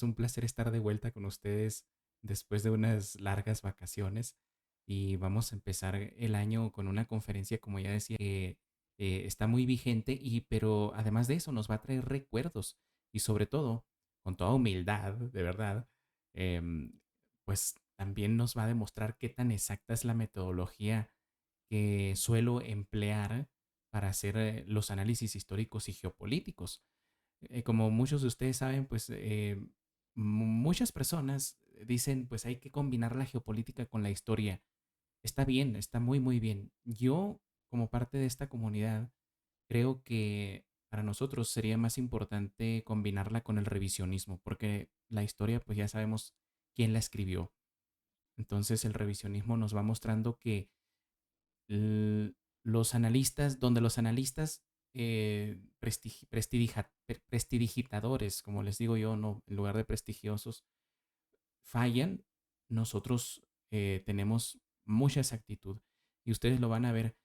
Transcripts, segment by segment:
Es un placer estar de vuelta con ustedes después de unas largas vacaciones y vamos a empezar el año con una conferencia, como ya decía, que está muy vigente pero además de eso nos va a traer recuerdos y sobre todo, con toda humildad, de verdad, em, pues también nos va a demostrar qué tan exacta es la metodología que suelo emplear para hacer los análisis históricos y geopolíticos. Como muchos de ustedes saben, pues muchas personas dicen, pues hay que combinar la geopolítica con la historia. Está bien, está muy, muy bien. Yo, como parte de esta comunidad, creo que para nosotros sería más importante combinarla con el revisionismo, porque la historia, pues ya sabemos quién la escribió. Entonces el revisionismo nos va mostrando que los analistas, donde los analistas prestidigitadores, como les digo yo, no, en lugar de prestigiosos, fallan, nosotros tenemos mucha exactitud y ustedes lo van a ver.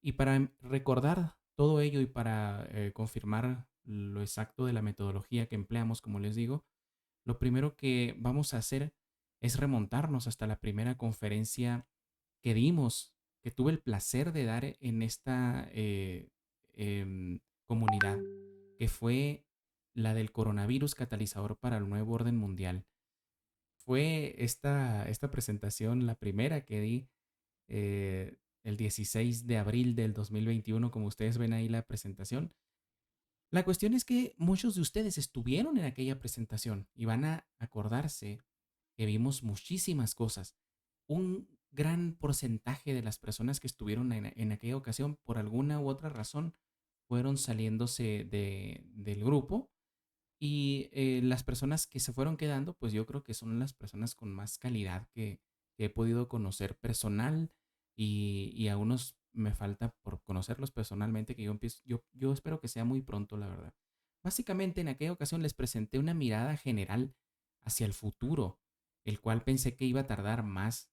Y para recordar todo ello y para confirmar lo exacto de la metodología que empleamos, como les digo, lo primero que vamos a hacer es remontarnos hasta la primera conferencia que dimos, que tuve el placer de dar en esta comunidad, que fue la del coronavirus catalizador para el nuevo orden mundial. Fue esta presentación la primera que di el 16 de abril del 2021, como ustedes ven ahí la presentación. La cuestión es que muchos de ustedes estuvieron en aquella presentación y van a acordarse que vimos muchísimas cosas. Un gran porcentaje de las personas que estuvieron en aquella ocasión, por alguna u otra razón, fueron saliéndose del grupo y las personas que se fueron quedando, pues yo creo que son las personas con más calidad que he podido conocer personal y a unos me falta por conocerlos personalmente, que yo espero que sea muy pronto, la verdad. Básicamente en aquella ocasión les presenté una mirada general hacia el futuro, el cual pensé que iba a tardar más,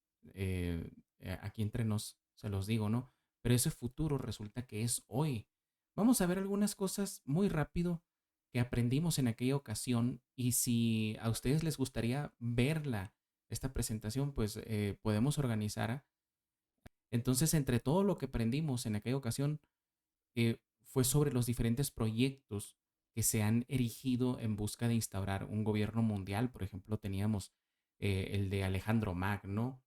aquí entre nos, se los digo, ¿no? Pero ese futuro resulta que es hoy. Vamos a ver algunas cosas muy rápido que aprendimos en aquella ocasión y si a ustedes les gustaría verla, esta presentación, pues podemos organizar. Entonces, entre todo lo que aprendimos en aquella ocasión, fue sobre los diferentes proyectos que se han erigido en busca de instaurar un gobierno mundial. Por ejemplo, teníamos el de Alejandro Magno,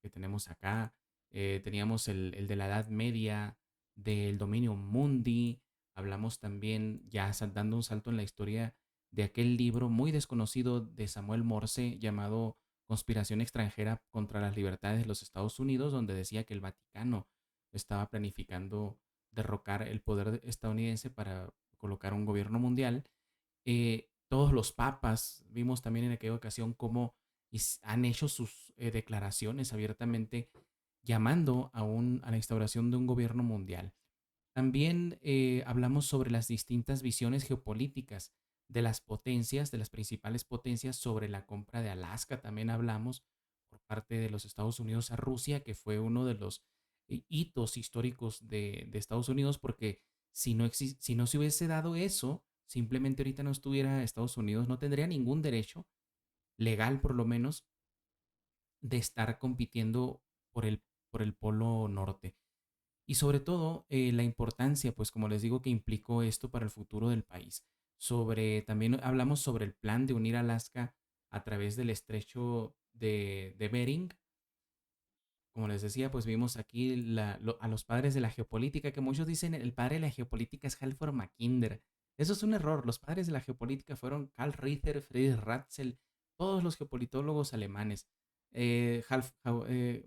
que tenemos acá. Teníamos el de la Edad Media, del dominio mundi. Hablamos también, ya dando un salto en la historia, de aquel libro muy desconocido de Samuel Morse llamado Conspiración extranjera contra las libertades de los Estados Unidos, donde decía que el Vaticano estaba planificando derrocar el poder estadounidense para colocar un gobierno mundial. Todos los papas, vimos también en aquella ocasión cómo han hecho sus declaraciones abiertamente llamando a la instauración de un gobierno mundial. También hablamos sobre las distintas visiones geopolíticas de las potencias, de las principales potencias sobre la compra de Alaska. También hablamos por parte de los Estados Unidos a Rusia, que fue uno de los hitos históricos de Estados Unidos, porque si no se hubiese dado eso, simplemente ahorita no estuviera Estados Unidos, no tendría ningún derecho, legal por lo menos, de estar compitiendo por por el polo norte. Y sobre todo la importancia, pues como les digo, que implicó esto para el futuro del país. También hablamos sobre el plan de unir Alaska a través del estrecho de Bering. Como les decía, pues vimos aquí a los padres de la geopolítica, que muchos dicen el padre de la geopolítica es Halford Mackinder. Eso es un error. Los padres de la geopolítica fueron Karl Ritter, Friedrich Ratzel, todos los geopolitólogos alemanes.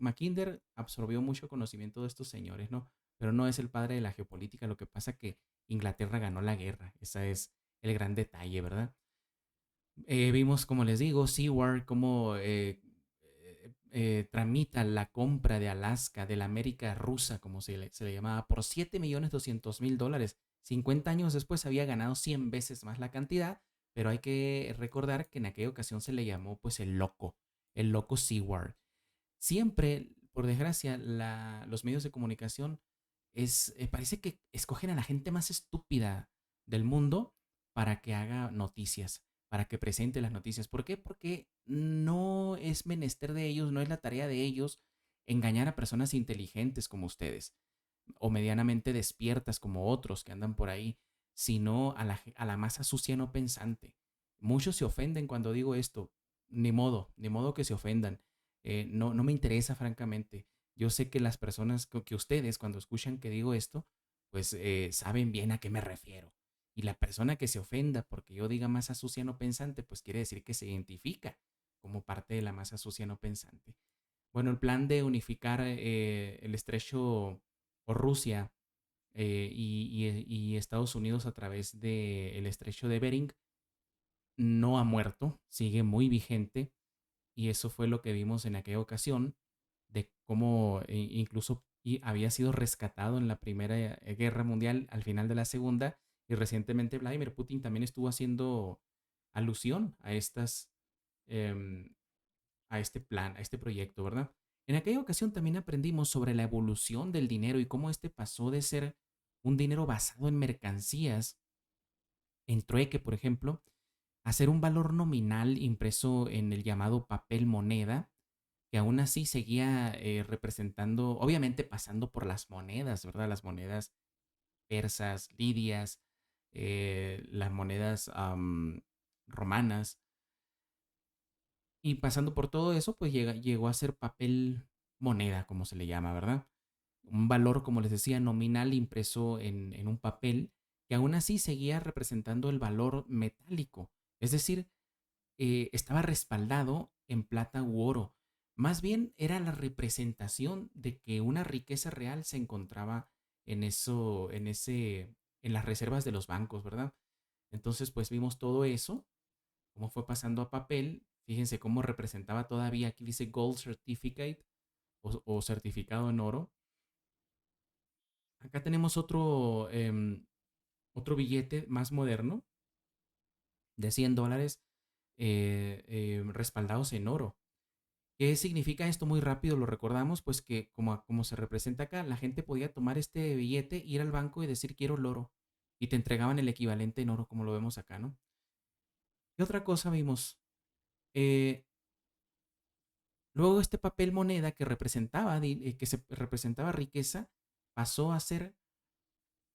Mackinder absorbió mucho conocimiento de estos señores, ¿no? Pero no es el padre de la geopolítica. Lo que pasa que Inglaterra ganó la guerra. Ese es el gran detalle, ¿verdad? Vimos, como les digo, Seward, cómo tramita la compra de Alaska, de la América rusa, como se le llamaba, por $7.200.000. 50 años después había ganado 100 veces más la cantidad, pero hay que recordar que en aquella ocasión se le llamó pues el loco Seward. Siempre, por desgracia, los medios de comunicación parece que escogen a la gente más estúpida del mundo para que haga noticias, para que presente las noticias. ¿Por qué? Porque no es menester de ellos, no es la tarea de ellos engañar a personas inteligentes como ustedes o medianamente despiertas como otros que andan por ahí, sino a la masa sucia no pensante. Muchos se ofenden cuando digo esto. Ni modo que se ofendan. No, no me interesa, francamente. Yo sé que las personas, que ustedes, cuando escuchan que digo esto, pues saben bien a qué me refiero. Y la persona que se ofenda porque yo diga masa sucia no pensante, pues quiere decir que se identifica como parte de la masa sucia no pensante. Bueno, el plan de unificar el estrecho o Rusia y Estados Unidos a través del estrecho de Bering no ha muerto, sigue muy vigente y eso fue lo que vimos en aquella ocasión de cómo incluso había sido rescatado en la Primera Guerra Mundial al final de la Segunda y recientemente Vladimir Putin también estuvo haciendo alusión a em, a este plan, a este proyecto, ¿verdad? En aquella ocasión también aprendimos sobre la evolución del dinero y cómo este pasó de ser un dinero basado en mercancías, en trueque, por ejemplo, a ser un valor nominal impreso en el llamado papel moneda, que aún así seguía representando, obviamente pasando por las monedas, ¿verdad? Las monedas persas, lidias, las monedas romanas, y pasando por todo eso, pues llegó a ser papel moneda, como se le llama, ¿verdad? Un valor, como les decía, nominal impreso en un papel que aún así seguía representando el valor metálico. Es decir, estaba respaldado en plata u oro. Más bien era la representación de que una riqueza real se encontraba en las reservas de los bancos, ¿verdad? Entonces, pues vimos todo eso, cómo fue pasando a papel. Fíjense cómo representaba todavía, aquí dice Gold Certificate o certificado en oro. Acá tenemos otro billete más moderno de $100 respaldados en oro. ¿Qué significa esto? Muy rápido lo recordamos, pues que como se representa acá, la gente podía tomar este billete, ir al banco y decir quiero el oro. Y te entregaban el equivalente en oro, como lo vemos acá, ¿no? ¿Qué otra cosa vimos? Eh, Luego este papel moneda que que se representaba riqueza, pasó a ser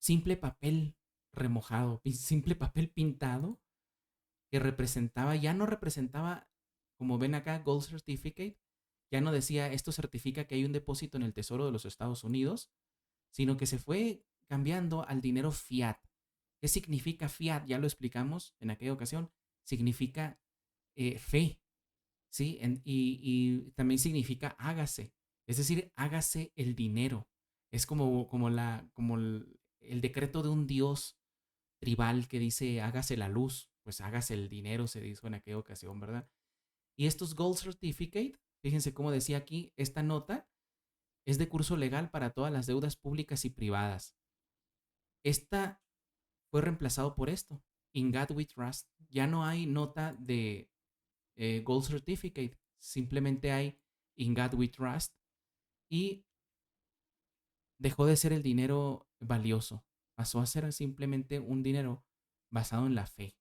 simple papel remojado, simple papel pintado, que ya no representaba, como ven acá, Gold Certificate, ya no decía esto certifica que hay un depósito en el Tesoro de los Estados Unidos, sino que se fue cambiando al dinero fiat. ¿Qué significa fiat? Ya lo explicamos en aquella ocasión. Significa fe, ¿sí? Y también significa hágase, es decir, hágase el dinero. Es como el decreto de un dios tribal que dice hágase la luz, pues hágase el dinero, se dijo en aquella ocasión, ¿verdad? Y estos Gold Certificate, fíjense cómo decía aquí, esta nota es de curso legal para todas las deudas públicas y privadas. Esta fue reemplazado por esto, In God We Trust. Ya no hay nota de Gold Certificate, simplemente hay In God We Trust y dejó de ser el dinero valioso, pasó a ser simplemente un dinero basado en la fe.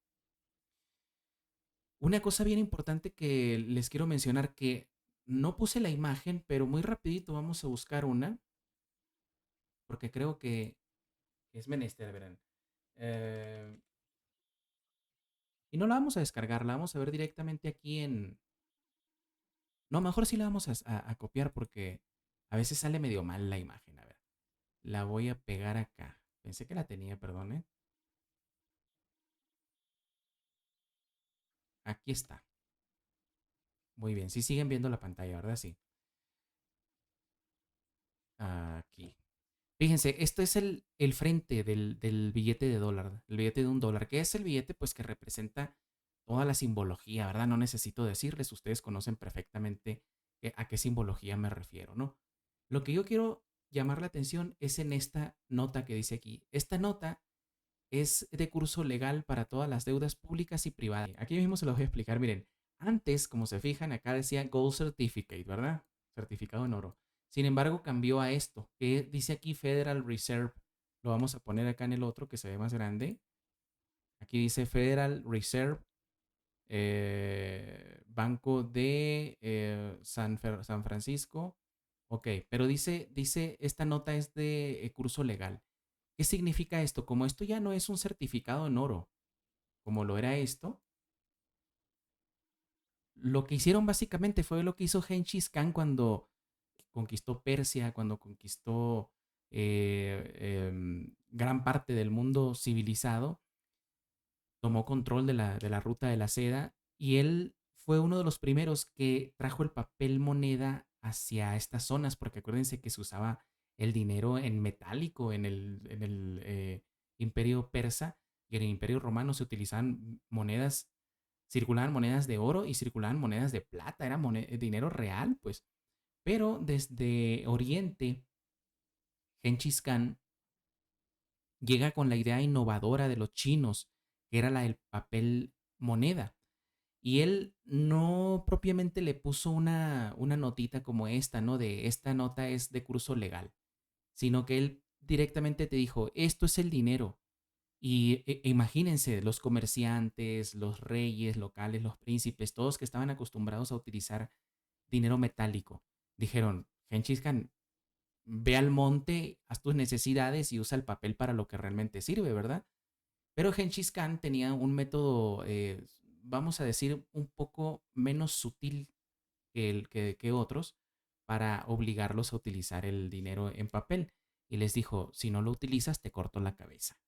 Una cosa bien importante que les quiero mencionar que no puse la imagen, pero muy rapidito vamos a buscar una, porque creo que es menester, verán. Eh, y no la vamos a descargar, la vamos a ver directamente aquí en... No, mejor sí la vamos a copiar porque a veces sale medio mal la imagen. A ver, la voy a pegar acá. Pensé que la tenía, perdón, ¿eh? Aquí está. Muy bien, sí siguen viendo la pantalla, ¿verdad? Sí. Aquí. Fíjense, esto es el frente del billete de dólar, el billete de $1. ¿Qué es el billete? Pues que representa toda la simbología, ¿verdad? No necesito decirles, ustedes conocen perfectamente a qué simbología me refiero, ¿no? Lo que yo quiero llamar la atención es en esta nota que dice aquí. Esta nota es de curso legal para todas las deudas públicas y privadas. Aquí mismo se los voy a explicar. Miren, antes, como se fijan, acá decía Gold Certificate, ¿verdad? Certificado en oro. Sin embargo, cambió a esto, que dice aquí Federal Reserve. Lo vamos a poner acá en el otro que se ve más grande. Aquí dice Federal Reserve Banco de San Francisco. Ok, pero dice, esta nota es de curso legal. ¿Qué significa esto? Como esto ya no es un certificado en oro, como lo era esto, lo que hicieron básicamente fue lo que hizo Genghis Khan cuando conquistó Persia, cuando conquistó gran parte del mundo civilizado, tomó control de la ruta de la seda y él fue uno de los primeros que trajo el papel moneda hacia estas zonas, porque acuérdense que se usaba el dinero en metálico en el imperio persa y en el imperio romano se utilizaban monedas, circulaban monedas de oro y circulaban monedas de plata, era dinero real, pues. Pero desde Oriente, Genghis Khan llega con la idea innovadora de los chinos, que era la del papel moneda. Y él no propiamente le puso una notita como esta, ¿no? De esta nota es de curso legal, sino que él directamente te dijo, esto es el dinero. Y imagínense, los comerciantes, los reyes locales, los príncipes, todos que estaban acostumbrados a utilizar dinero metálico, dijeron, Genghis Khan, ve al monte, haz tus necesidades y usa el papel para lo que realmente sirve, ¿verdad? Pero Genghis Khan tenía un método, vamos a decir, un poco menos sutil que otros para obligarlos a utilizar el dinero en papel. Y les dijo, si no lo utilizas, te corto la cabeza.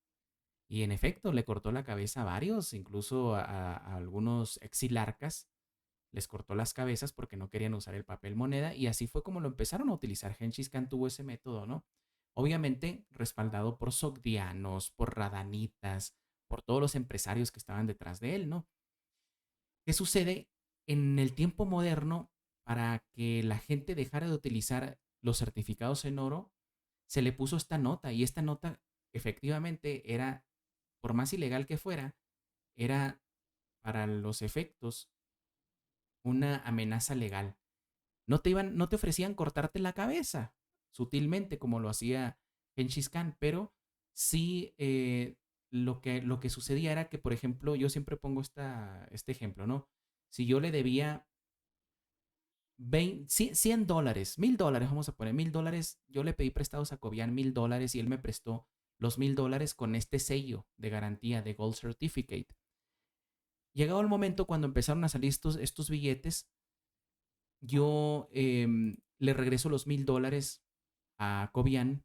Y en efecto, le cortó la cabeza a varios, incluso a algunos exilarcas, les cortó las cabezas porque no querían usar el papel moneda y así fue como lo empezaron a utilizar. Genghis Khan tuvo ese método, ¿no? Obviamente respaldado por sogdianos, por radanitas, por todos los empresarios que estaban detrás de él, ¿no? ¿Qué sucede en el tiempo moderno para que la gente dejara de utilizar los certificados en oro? Se le puso esta nota y esta nota efectivamente era, por más ilegal que fuera, era para los efectos una amenaza legal. No te ofrecían cortarte la cabeza sutilmente como lo hacía Genghis Khan, pero sí lo que sucedía era que, por ejemplo, yo siempre pongo este ejemplo, ¿no? Si yo le debía $100, $1000, vamos a poner $1000, yo le pedí prestados a Cobian $1000 y él me prestó los $1000 con este sello de garantía de Gold Certificate. Llegado el momento cuando empezaron a salir estos billetes, yo le regreso los $1000 a Cobian,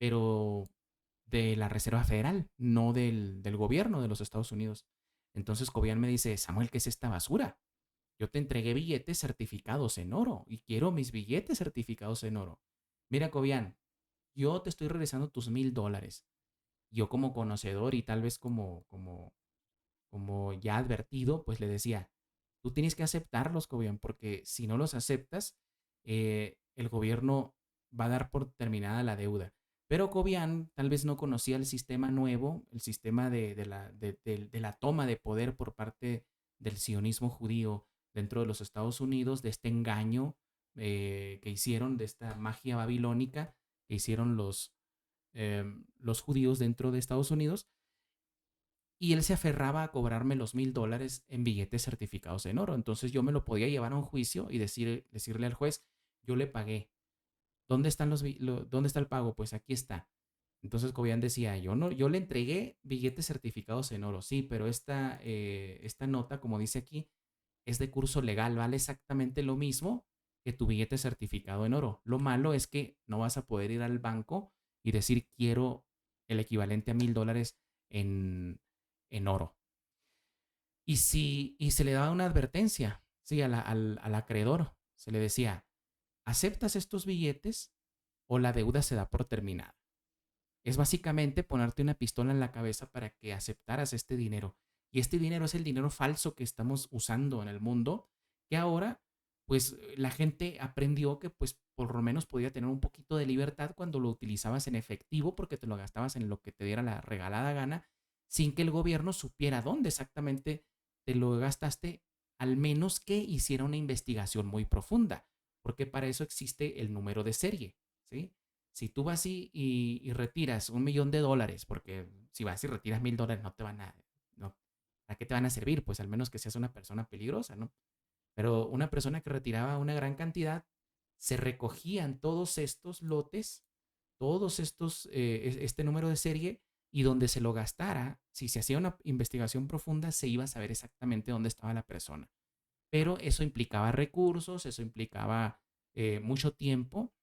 pero de la Reserva Federal, no del gobierno de los Estados Unidos. Entonces Cobian me dice, Samuel, ¿qué es esta basura? Yo te entregué billetes certificados en oro y quiero mis billetes certificados en oro. Mira, Cobian, yo te estoy regresando tus $1000. Yo como conocedor y tal vez como ya advertido, pues le decía, tú tienes que aceptarlos, Cobian, porque si no los aceptas, el gobierno va a dar por terminada la deuda. Pero Cobian tal vez no conocía el sistema nuevo, el sistema de la toma de poder por parte del sionismo judío dentro de los Estados Unidos, de este engaño que hicieron, de esta magia babilónica que hicieron los judíos dentro de Estados Unidos, y él se aferraba a cobrarme los $1000 en billetes certificados en oro. Entonces yo me lo podía llevar a un juicio y decirle al juez, yo le pagué. ¿Dónde está el pago? Pues aquí está. Entonces Cobian decía, yo no, yo le entregué billetes certificados en oro, sí, pero esta nota, como dice aquí, es de curso legal, vale exactamente lo mismo que tu billete certificado en oro. Lo malo es que no vas a poder ir al banco y decir quiero el equivalente a $1000 en, en oro. Y se le daba una advertencia, sí, al acreedor. Se le decía, ¿aceptas estos billetes o la deuda se da por terminada? Es básicamente ponerte una pistola en la cabeza para que aceptaras este dinero. Y este dinero es el dinero falso que estamos usando en el mundo, que ahora, pues la gente aprendió que pues por lo menos podía tener un poquito de libertad cuando lo utilizabas en efectivo porque te lo gastabas en lo que te diera la regalada gana, sin que el gobierno supiera dónde exactamente te lo gastaste, al menos que hiciera una investigación muy profunda, porque para eso existe el número de serie, ¿sí? Si tú vas y retiras $1,000,000, porque si vas y retiras $1000 no te van a, no, ¿a qué te van a servir? Pues al menos que seas una persona peligrosa, ¿no? Pero una persona que retiraba una gran cantidad, se recogían todos estos lotes, todos estos, este número de serie, y donde se lo gastara, si se hacía una investigación profunda, se iba a saber exactamente dónde estaba la persona. Pero eso implicaba recursos, eso implicaba mucho tiempo,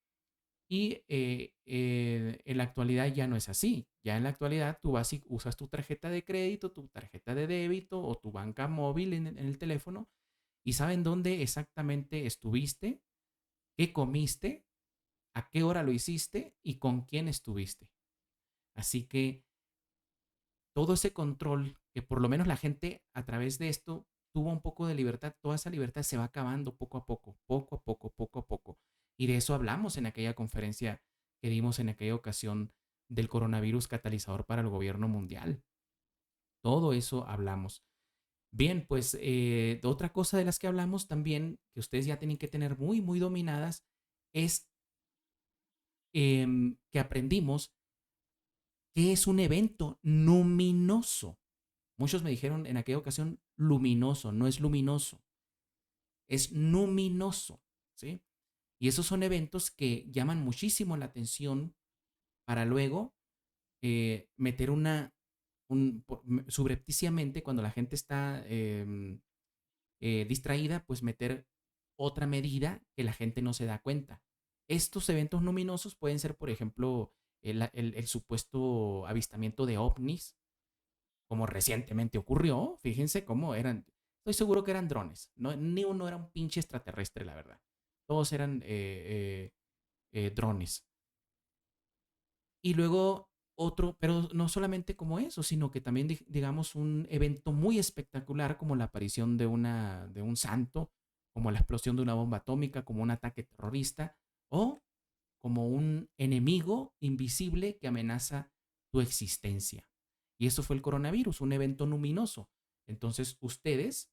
y en la actualidad ya no es así. Ya en la actualidad tú vas y usas tu tarjeta de crédito, tu tarjeta de débito o tu banca móvil en el teléfono, y saben dónde exactamente estuviste, qué comiste, a qué hora lo hiciste y con quién estuviste. Así que todo ese control, que por lo menos la gente a través de esto tuvo un poco de libertad, toda esa libertad se va acabando poco a poco, poco a poco, poco a poco. Y de eso hablamos en aquella conferencia que dimos en aquella ocasión del coronavirus catalizador para el gobierno mundial. Todo eso hablamos. Bien, pues otra cosa de las que hablamos también, que ustedes ya tienen que tener muy, muy dominadas, es que aprendimos qué es un evento luminoso. Muchos me dijeron en aquella ocasión luminoso, no es luminoso, es luminoso, ¿sí? Y esos son eventos que llaman muchísimo la atención para luego meter subrepticiamente, cuando la gente está distraída, pues meter otra medida que la gente no se da cuenta. Estos eventos luminosos pueden ser, por ejemplo, el supuesto avistamiento de ovnis, como recientemente ocurrió. Fíjense cómo eran. Estoy seguro que eran drones. No, ni uno era un pinche extraterrestre, la verdad. Todos eran drones. Y luego otro, pero no solamente como eso, sino que también, digamos, un evento muy espectacular como la aparición de un santo, como la explosión de una bomba atómica, como un ataque terrorista, o como un enemigo invisible que amenaza tu existencia. Y eso fue el coronavirus, un evento luminoso. Entonces, ustedes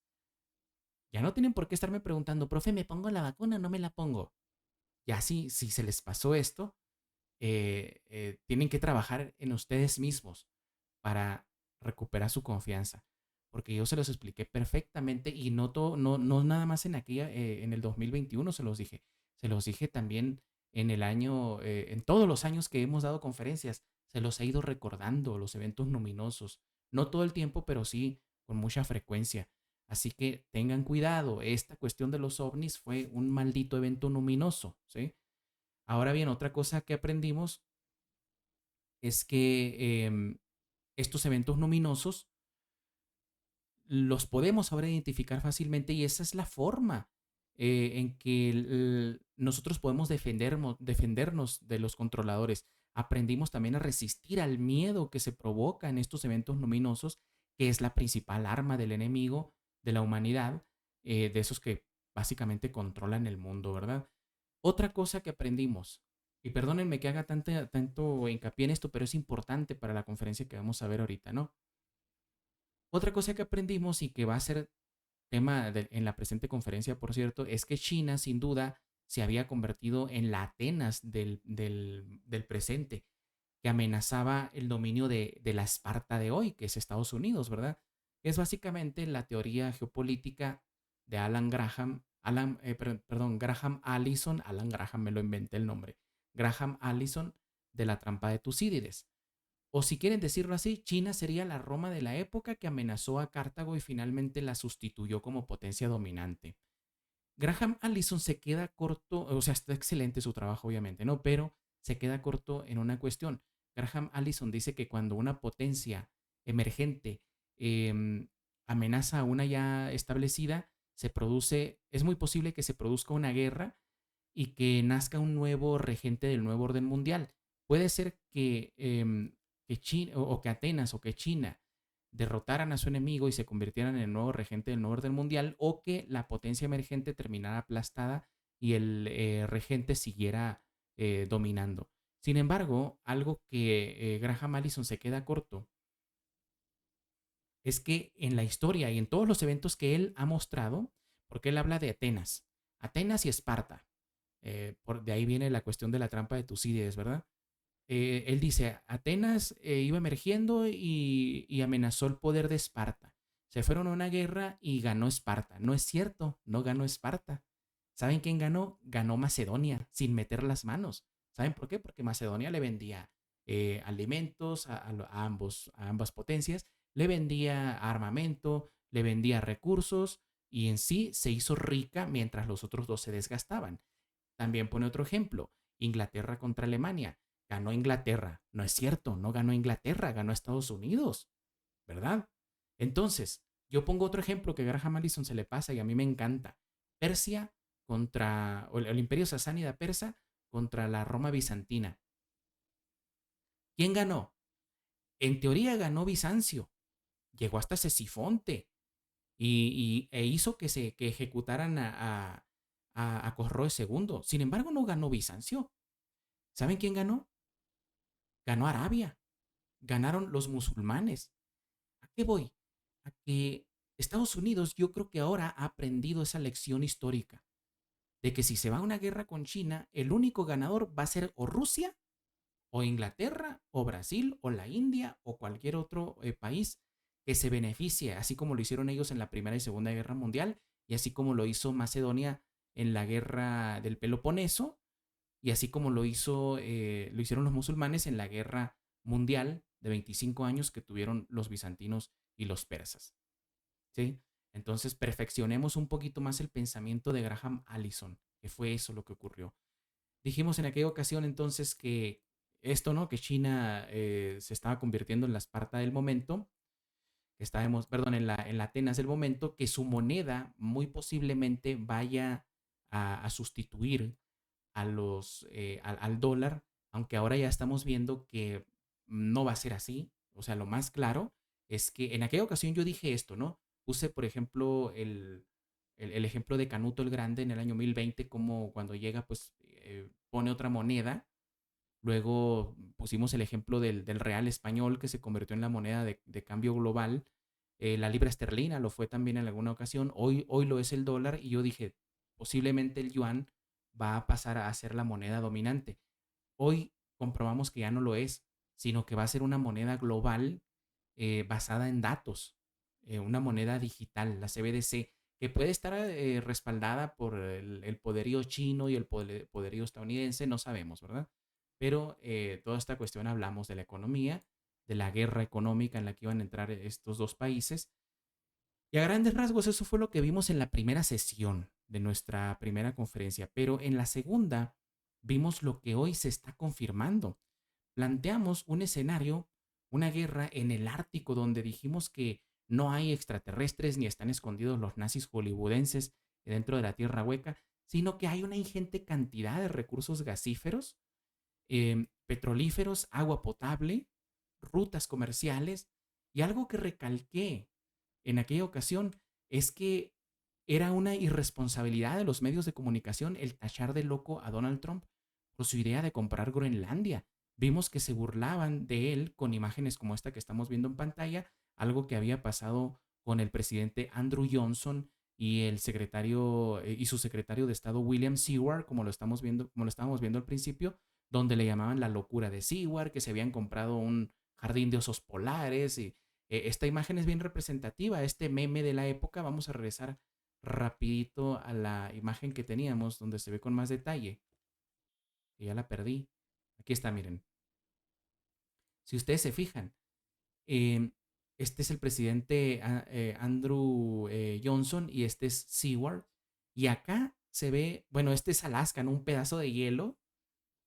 ya no tienen por qué estarme preguntando, profe, ¿me pongo la vacuna o no me la pongo? Ya si se les pasó esto, tienen que trabajar en ustedes mismos para recuperar su confianza. Porque yo se los expliqué perfectamente, y no, no nada más en el 2021 se los dije también en el año, en todos los años que hemos dado conferencias, se los he ido recordando los eventos luminosos. No todo el tiempo, pero sí con mucha frecuencia. Así que tengan cuidado, esta cuestión de los ovnis fue un maldito evento luminoso, ¿sí? Ahora bien, otra cosa que aprendimos es que estos eventos luminosos los podemos ahora identificar fácilmente, y esa es la forma en que nosotros podemos defendernos de los controladores. Aprendimos también a resistir al miedo que se provoca en estos eventos luminosos, que es la principal arma del enemigo de la humanidad, de esos que básicamente controlan el mundo, ¿verdad? Otra cosa que aprendimos, y perdónenme que haga tanto hincapié en esto, pero es importante para la conferencia que vamos a ver ahorita, ¿no? Otra cosa que aprendimos, y que va a ser tema en la presente conferencia, por cierto, es que China sin duda se había convertido en la Atenas del presente, que amenazaba el dominio de la Esparta de hoy, que es Estados Unidos, ¿verdad? Es básicamente la teoría geopolítica de Graham Allison. Alan Graham, me lo inventé el nombre. Graham Allison, de la trampa de Tucídides. O si quieren decirlo así, China sería la Roma de la época que amenazó a Cartago y finalmente la sustituyó como potencia dominante. Graham Allison se queda corto, o sea, está excelente su trabajo, obviamente, ¿no? Pero se queda corto en una cuestión. Graham Allison dice que cuando una potencia emergente amenaza a una ya establecida, es muy posible que se produzca una guerra y que nazca un nuevo regente del nuevo orden mundial. Puede ser que China, o que Atenas o que China derrotaran a su enemigo y se convirtieran en el nuevo regente del nuevo orden mundial, o que la potencia emergente terminara aplastada y el regente siguiera dominando. Sin embargo, algo que Graham Allison se queda corto es que en la historia y en todos los eventos que él ha mostrado, porque él habla de Atenas y Esparta, de ahí viene la cuestión de la trampa de Tucídides, ¿verdad? Él dice, Atenas iba emergiendo y amenazó el poder de Esparta. Se fueron a una guerra y ganó Esparta. No es cierto, no ganó Esparta. ¿Saben quién ganó? Ganó Macedonia, sin meter las manos. ¿Saben por qué? Porque Macedonia le vendía alimentos a ambas potencias, le vendía armamento, le vendía recursos y en sí se hizo rica mientras los otros dos se desgastaban. También pone otro ejemplo, Inglaterra contra Alemania. Ganó Inglaterra. No es cierto, no ganó Inglaterra, ganó Estados Unidos, ¿verdad? Entonces, yo pongo otro ejemplo que a Graham Allison se le pasa y a mí me encanta. Persia contra, o el imperio sasánida persa contra la Roma bizantina. ¿Quién ganó? En teoría ganó Bizancio. Llegó hasta Cesifonte e hizo que ejecutaran a Cosroes II. Sin embargo, no ganó Bizancio. ¿Saben quién ganó? Ganó Arabia. Ganaron los musulmanes. ¿A qué voy? A que Estados Unidos yo creo que ahora ha aprendido esa lección histórica de que si se va a una guerra con China, el único ganador va a ser o Rusia o Inglaterra o Brasil o la India o cualquier otro país que se beneficie, así como lo hicieron ellos en la Primera y Segunda Guerra Mundial y así como lo hizo Macedonia en la guerra del Peloponeso y así como lo hicieron los musulmanes en la guerra mundial de 25 años que tuvieron los bizantinos y los persas. ¿Sí? Entonces perfeccionemos un poquito más el pensamiento de Graham Allison, que fue eso lo que ocurrió. Dijimos en aquella ocasión entonces que esto, ¿no? Que China se estaba convirtiendo en la Esparta del momento, que estábamos, perdón, en la Atenas del momento, que su moneda muy posiblemente vaya a sustituir al dólar, aunque ahora ya estamos viendo que no va a ser así. O sea, lo más claro es que en aquella ocasión yo dije esto, ¿no? Puse, por ejemplo, el ejemplo de Canuto el Grande en el año 1020, como cuando llega, pues pone otra moneda. Luego pusimos el ejemplo del real español que se convirtió en la moneda de cambio global. La libra esterlina lo fue también en alguna ocasión. Hoy lo es el dólar y yo dije, posiblemente el yuan va a pasar a ser la moneda dominante. Hoy comprobamos que ya no lo es, sino que va a ser una moneda global basada en datos, una moneda digital, la CBDC, que puede estar respaldada por el poderío chino y el poderío estadounidense, no sabemos, ¿verdad? Pero toda esta cuestión hablamos de la economía, de la guerra económica en la que iban a entrar estos dos países. Y a grandes rasgos eso fue lo que vimos en la primera sesión de nuestra primera conferencia, pero en la segunda vimos lo que hoy se está confirmando. Planteamos un escenario, una guerra en el Ártico donde dijimos que no hay extraterrestres ni están escondidos los nazis hollywoodenses dentro de la Tierra Hueca, sino que hay una ingente cantidad de recursos gasíferos, petrolíferos, agua potable, rutas comerciales y algo que recalqué en aquella ocasión es que era una irresponsabilidad de los medios de comunicación el tachar de loco a Donald Trump por su idea de comprar Groenlandia. Vimos que se burlaban de él con imágenes como esta que estamos viendo en pantalla, algo que había pasado con el presidente Andrew Johnson y el secretario y su secretario de Estado William Seward, como lo estamos viendo, como lo estábamos viendo al principio, donde le llamaban la locura de Seward, que se habían comprado un jardín de osos polares y esta imagen es bien representativa, este meme de la época. Vamos a regresar rapidito a la imagen que teníamos donde se ve con más detalle, que ya la perdí. Aquí está, miren. Si ustedes se fijan, eh, este es el presidente Andrew Johnson y este es Seward. Y acá se ve, bueno, este es Alaska, ¿no? Un pedazo de hielo.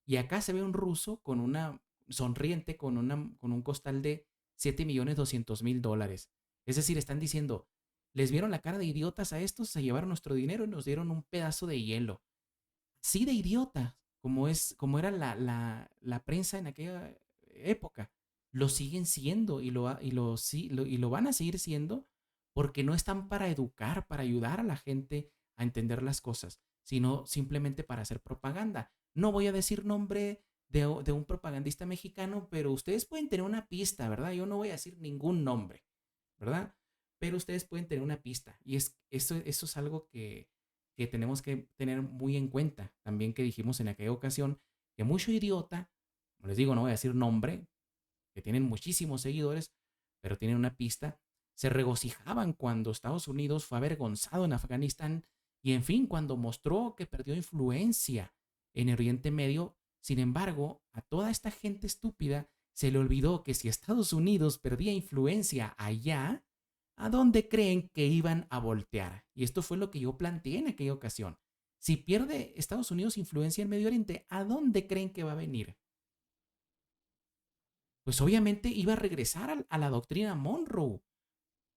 Y acá se ve un ruso con una sonriente, con un costal de 7.200.000 dólares. Es decir, están diciendo, les vieron la cara de idiotas a estos, se llevaron nuestro dinero y nos dieron un pedazo de hielo. Sí, de idiota, como era la prensa en aquella época. Lo siguen siendo y lo van a seguir siendo porque no están para educar, para ayudar a la gente a entender las cosas, sino simplemente para hacer propaganda. No voy a decir nombre de un propagandista mexicano, pero ustedes pueden tener una pista, ¿verdad? Yo no voy a decir ningún nombre, ¿verdad? Pero ustedes pueden tener una pista. Y eso es algo que tenemos que tener muy en cuenta. También que dijimos en aquella ocasión que mucho idiota, como les digo, no voy a decir nombre, que tienen muchísimos seguidores, pero tienen una pista, se regocijaban cuando Estados Unidos fue avergonzado en Afganistán y, en fin, cuando mostró que perdió influencia en Oriente Medio. Sin embargo, a toda esta gente estúpida se le olvidó que si Estados Unidos perdía influencia allá, ¿a dónde creen que iban a voltear? Y esto fue lo que yo planteé en aquella ocasión. Si pierde Estados Unidos influencia en Medio Oriente, ¿a dónde creen que va a venir? Pues obviamente iba a regresar a la doctrina Monroe,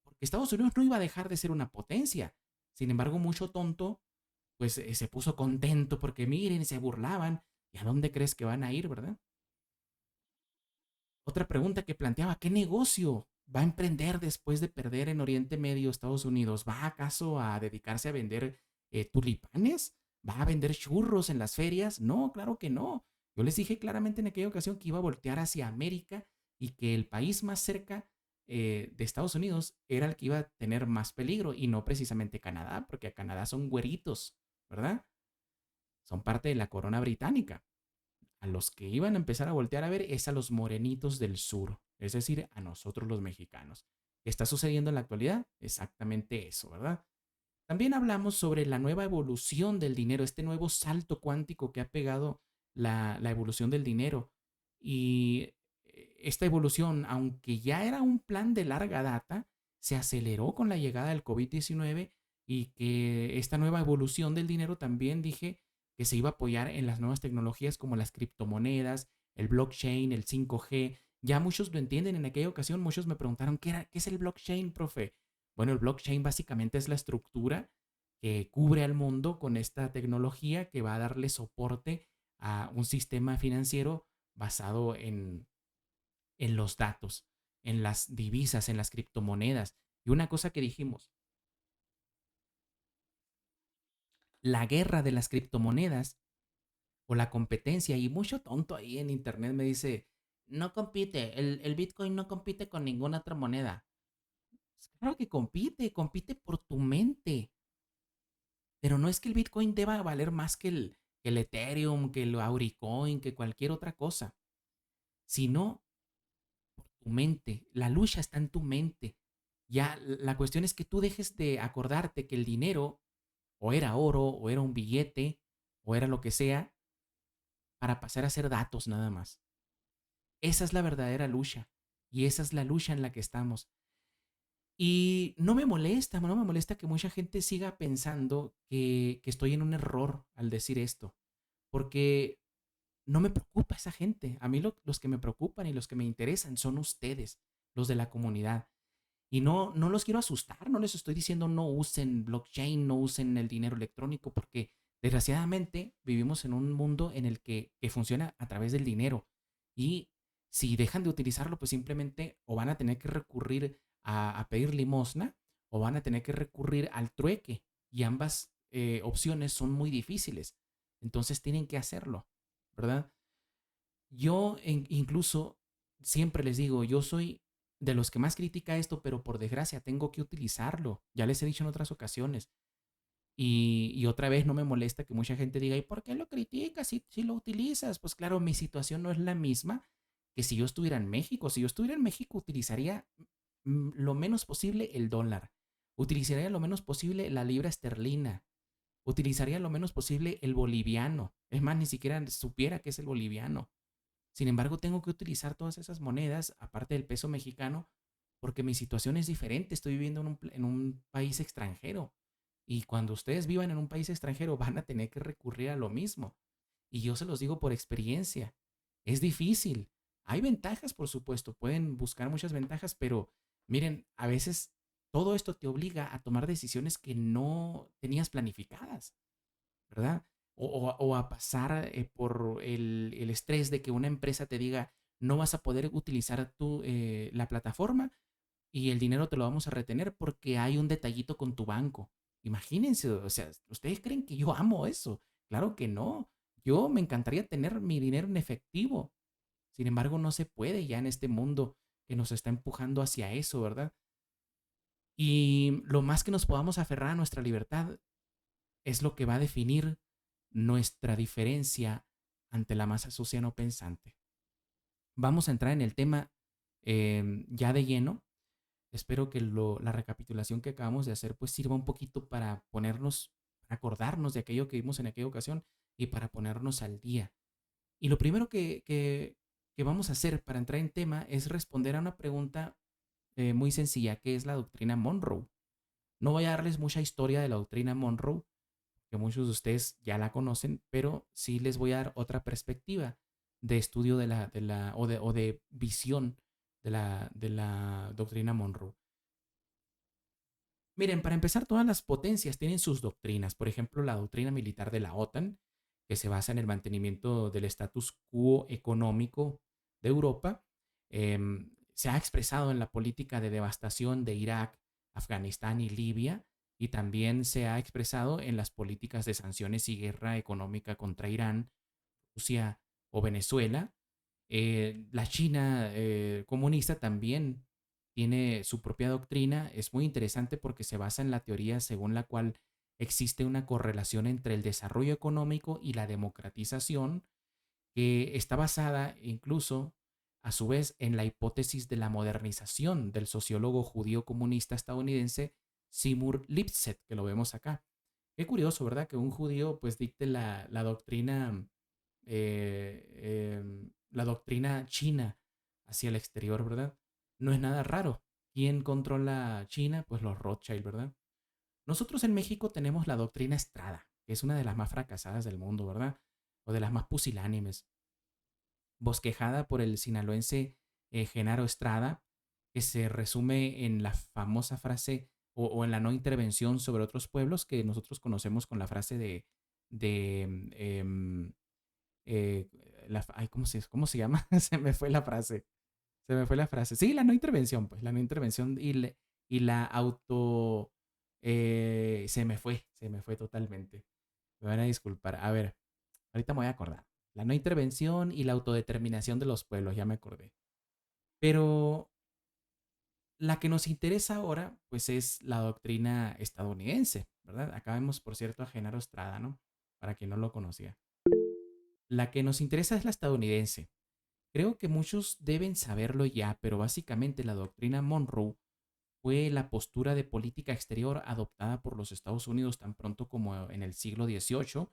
porque Estados Unidos no iba a dejar de ser una potencia. Sin embargo, mucho tonto, pues se puso contento porque miren, se burlaban. ¿Y a dónde crees que van a ir, verdad? Otra pregunta que planteaba, ¿qué negocio va a emprender después de perder en Oriente Medio Estados Unidos? ¿Va acaso a dedicarse a vender tulipanes? ¿Va a vender churros en las ferias? No, claro que no. Yo les dije claramente en aquella ocasión que iba a voltear hacia América y que el país más cerca de Estados Unidos era el que iba a tener más peligro y no precisamente Canadá, porque a Canadá son güeritos, ¿verdad? Son parte de la corona británica. A los que iban a empezar a voltear a ver es a los morenitos del sur, es decir, a nosotros los mexicanos. ¿Qué está sucediendo en la actualidad? Exactamente eso, ¿verdad? También hablamos sobre la nueva evolución del dinero, este nuevo salto cuántico que ha pegado la evolución del dinero. Y esta evolución, aunque ya era un plan de larga data, se aceleró con la llegada del COVID-19 y que esta nueva evolución del dinero también dije que se iba a apoyar en las nuevas tecnologías como las criptomonedas, el blockchain, el 5G. Ya muchos lo entienden. En aquella ocasión muchos me preguntaron, ¿qué es el blockchain, profe? Bueno, el blockchain básicamente es la estructura que cubre al mundo con esta tecnología que va a darle soporte a un sistema financiero basado en los datos, en las divisas, en las criptomonedas. Y una cosa que dijimos, la guerra de las criptomonedas o la competencia, y mucho tonto ahí en internet me dice, no compite, el Bitcoin no compite con ninguna otra moneda. Claro que compite, compite por tu mente. Pero no es que el Bitcoin deba valer más que el Ethereum, que el Auricoin, que cualquier otra cosa, sino por tu mente. La lucha está en tu mente. Ya la cuestión es que tú dejes de acordarte que el dinero o era oro, o era un billete, o era lo que sea, para pasar a ser datos nada más. Esa es la verdadera lucha. Y esa es la lucha en la que estamos. Y no me molesta que mucha gente siga pensando que estoy en un error al decir esto. Porque no me preocupa esa gente. A mí los que me preocupan y los que me interesan son ustedes, los de la comunidad. Y no los quiero asustar, no les estoy diciendo no usen blockchain, no usen el dinero electrónico, porque desgraciadamente vivimos en un mundo en el que funciona a través del dinero. Y si dejan de utilizarlo, pues simplemente o van a tener que recurrir a pedir limosna o van a tener que recurrir al trueque. Y ambas opciones son muy difíciles. Entonces tienen que hacerlo, ¿verdad? Yo incluso siempre les digo, yo soy de los que más critica esto, pero por desgracia tengo que utilizarlo. Ya les he dicho en otras ocasiones. Y otra vez no me molesta que mucha gente diga, ¿y por qué lo criticas si lo utilizas? Pues claro, mi situación no es la misma que si yo estuviera en México. Si yo estuviera en México, utilizaría lo menos posible el dólar. Utilizaría lo menos posible la libra esterlina. Utilizaría lo menos posible el boliviano. Es más, ni siquiera supiera que es el boliviano. Sin embargo, tengo que utilizar todas esas monedas, aparte del peso mexicano, porque mi situación es diferente. Estoy viviendo en un país extranjero. Y cuando ustedes vivan en un país extranjero, van a tener que recurrir a lo mismo. Y yo se los digo por experiencia. Es difícil. Hay ventajas, por supuesto. Pueden buscar muchas ventajas, pero miren, a veces todo esto te obliga a tomar decisiones que no tenías planificadas, ¿verdad? O a pasar por el estrés de que una empresa te diga, no vas a poder utilizar la plataforma y el dinero te lo vamos a retener porque hay un detallito con tu banco. Imagínense, o sea, ¿ustedes creen que yo amo eso? Claro que no. Yo me encantaría tener mi dinero en efectivo. Sin embargo, no se puede ya en este mundo que nos está empujando hacia eso, ¿verdad? Y lo más que nos podamos aferrar a nuestra libertad es lo que va a definir nuestra diferencia ante la masa social no pensante. Vamos a entrar en el tema ya de lleno. Espero que la recapitulación que acabamos de hacer pues sirva un poquito para ponernos, para acordarnos de aquello que vimos en aquella ocasión y para ponernos al día. Y lo primero que vamos a hacer para entrar en tema es responder a una pregunta muy sencilla, que es la doctrina Monroe. No voy a darles mucha historia de la doctrina Monroe, que muchos de ustedes ya la conocen, pero sí les voy a dar otra perspectiva de estudio o de visión de la doctrina Monroe. Miren, para empezar, todas las potencias tienen sus doctrinas. Por ejemplo, la doctrina militar de la OTAN, que se basa en el mantenimiento del status quo económico de Europa, se ha expresado en la política de devastación de Irak, Afganistán y Libia, y también se ha expresado en las políticas de sanciones y guerra económica contra Irán, Rusia o Venezuela. La China comunista también tiene su propia doctrina. Es muy interesante porque se basa en la teoría según la cual existe una correlación entre el desarrollo económico y la democratización, que está basada incluso, a su vez, en la hipótesis de la modernización del sociólogo judío comunista estadounidense Seymour Lipset, que lo vemos acá. Qué curioso, ¿verdad? Que un judío pues dicte la doctrina china hacia el exterior, ¿verdad? No es nada raro. ¿Quién controla China? Pues los Rothschild, ¿verdad? Nosotros en México tenemos la doctrina Estrada, que es una de las más fracasadas del mundo, ¿verdad? O de las más pusilánimes, bosquejada por el sinaloense Genaro Estrada, que se resume en la famosa frase o en la no intervención sobre otros pueblos que nosotros conocemos con la frase de eh, ay, ¿cómo se llama? Se me fue la frase. Se me fue la frase. Sí, la no intervención, pues, la no intervención y la auto... se me fue totalmente. Me van a disculpar. A ver, ahorita me voy a acordar. La no intervención y la autodeterminación de los pueblos, ya me acordé. Pero la que nos interesa ahora, pues es la doctrina estadounidense, ¿verdad? Acá vemos, por cierto, a Genaro Estrada, ¿no? Para quien no lo conocía. La que nos interesa es la estadounidense. Creo que muchos deben saberlo ya, pero básicamente la doctrina Monroe fue la postura de política exterior adoptada por los Estados Unidos tan pronto como en el siglo XVIII,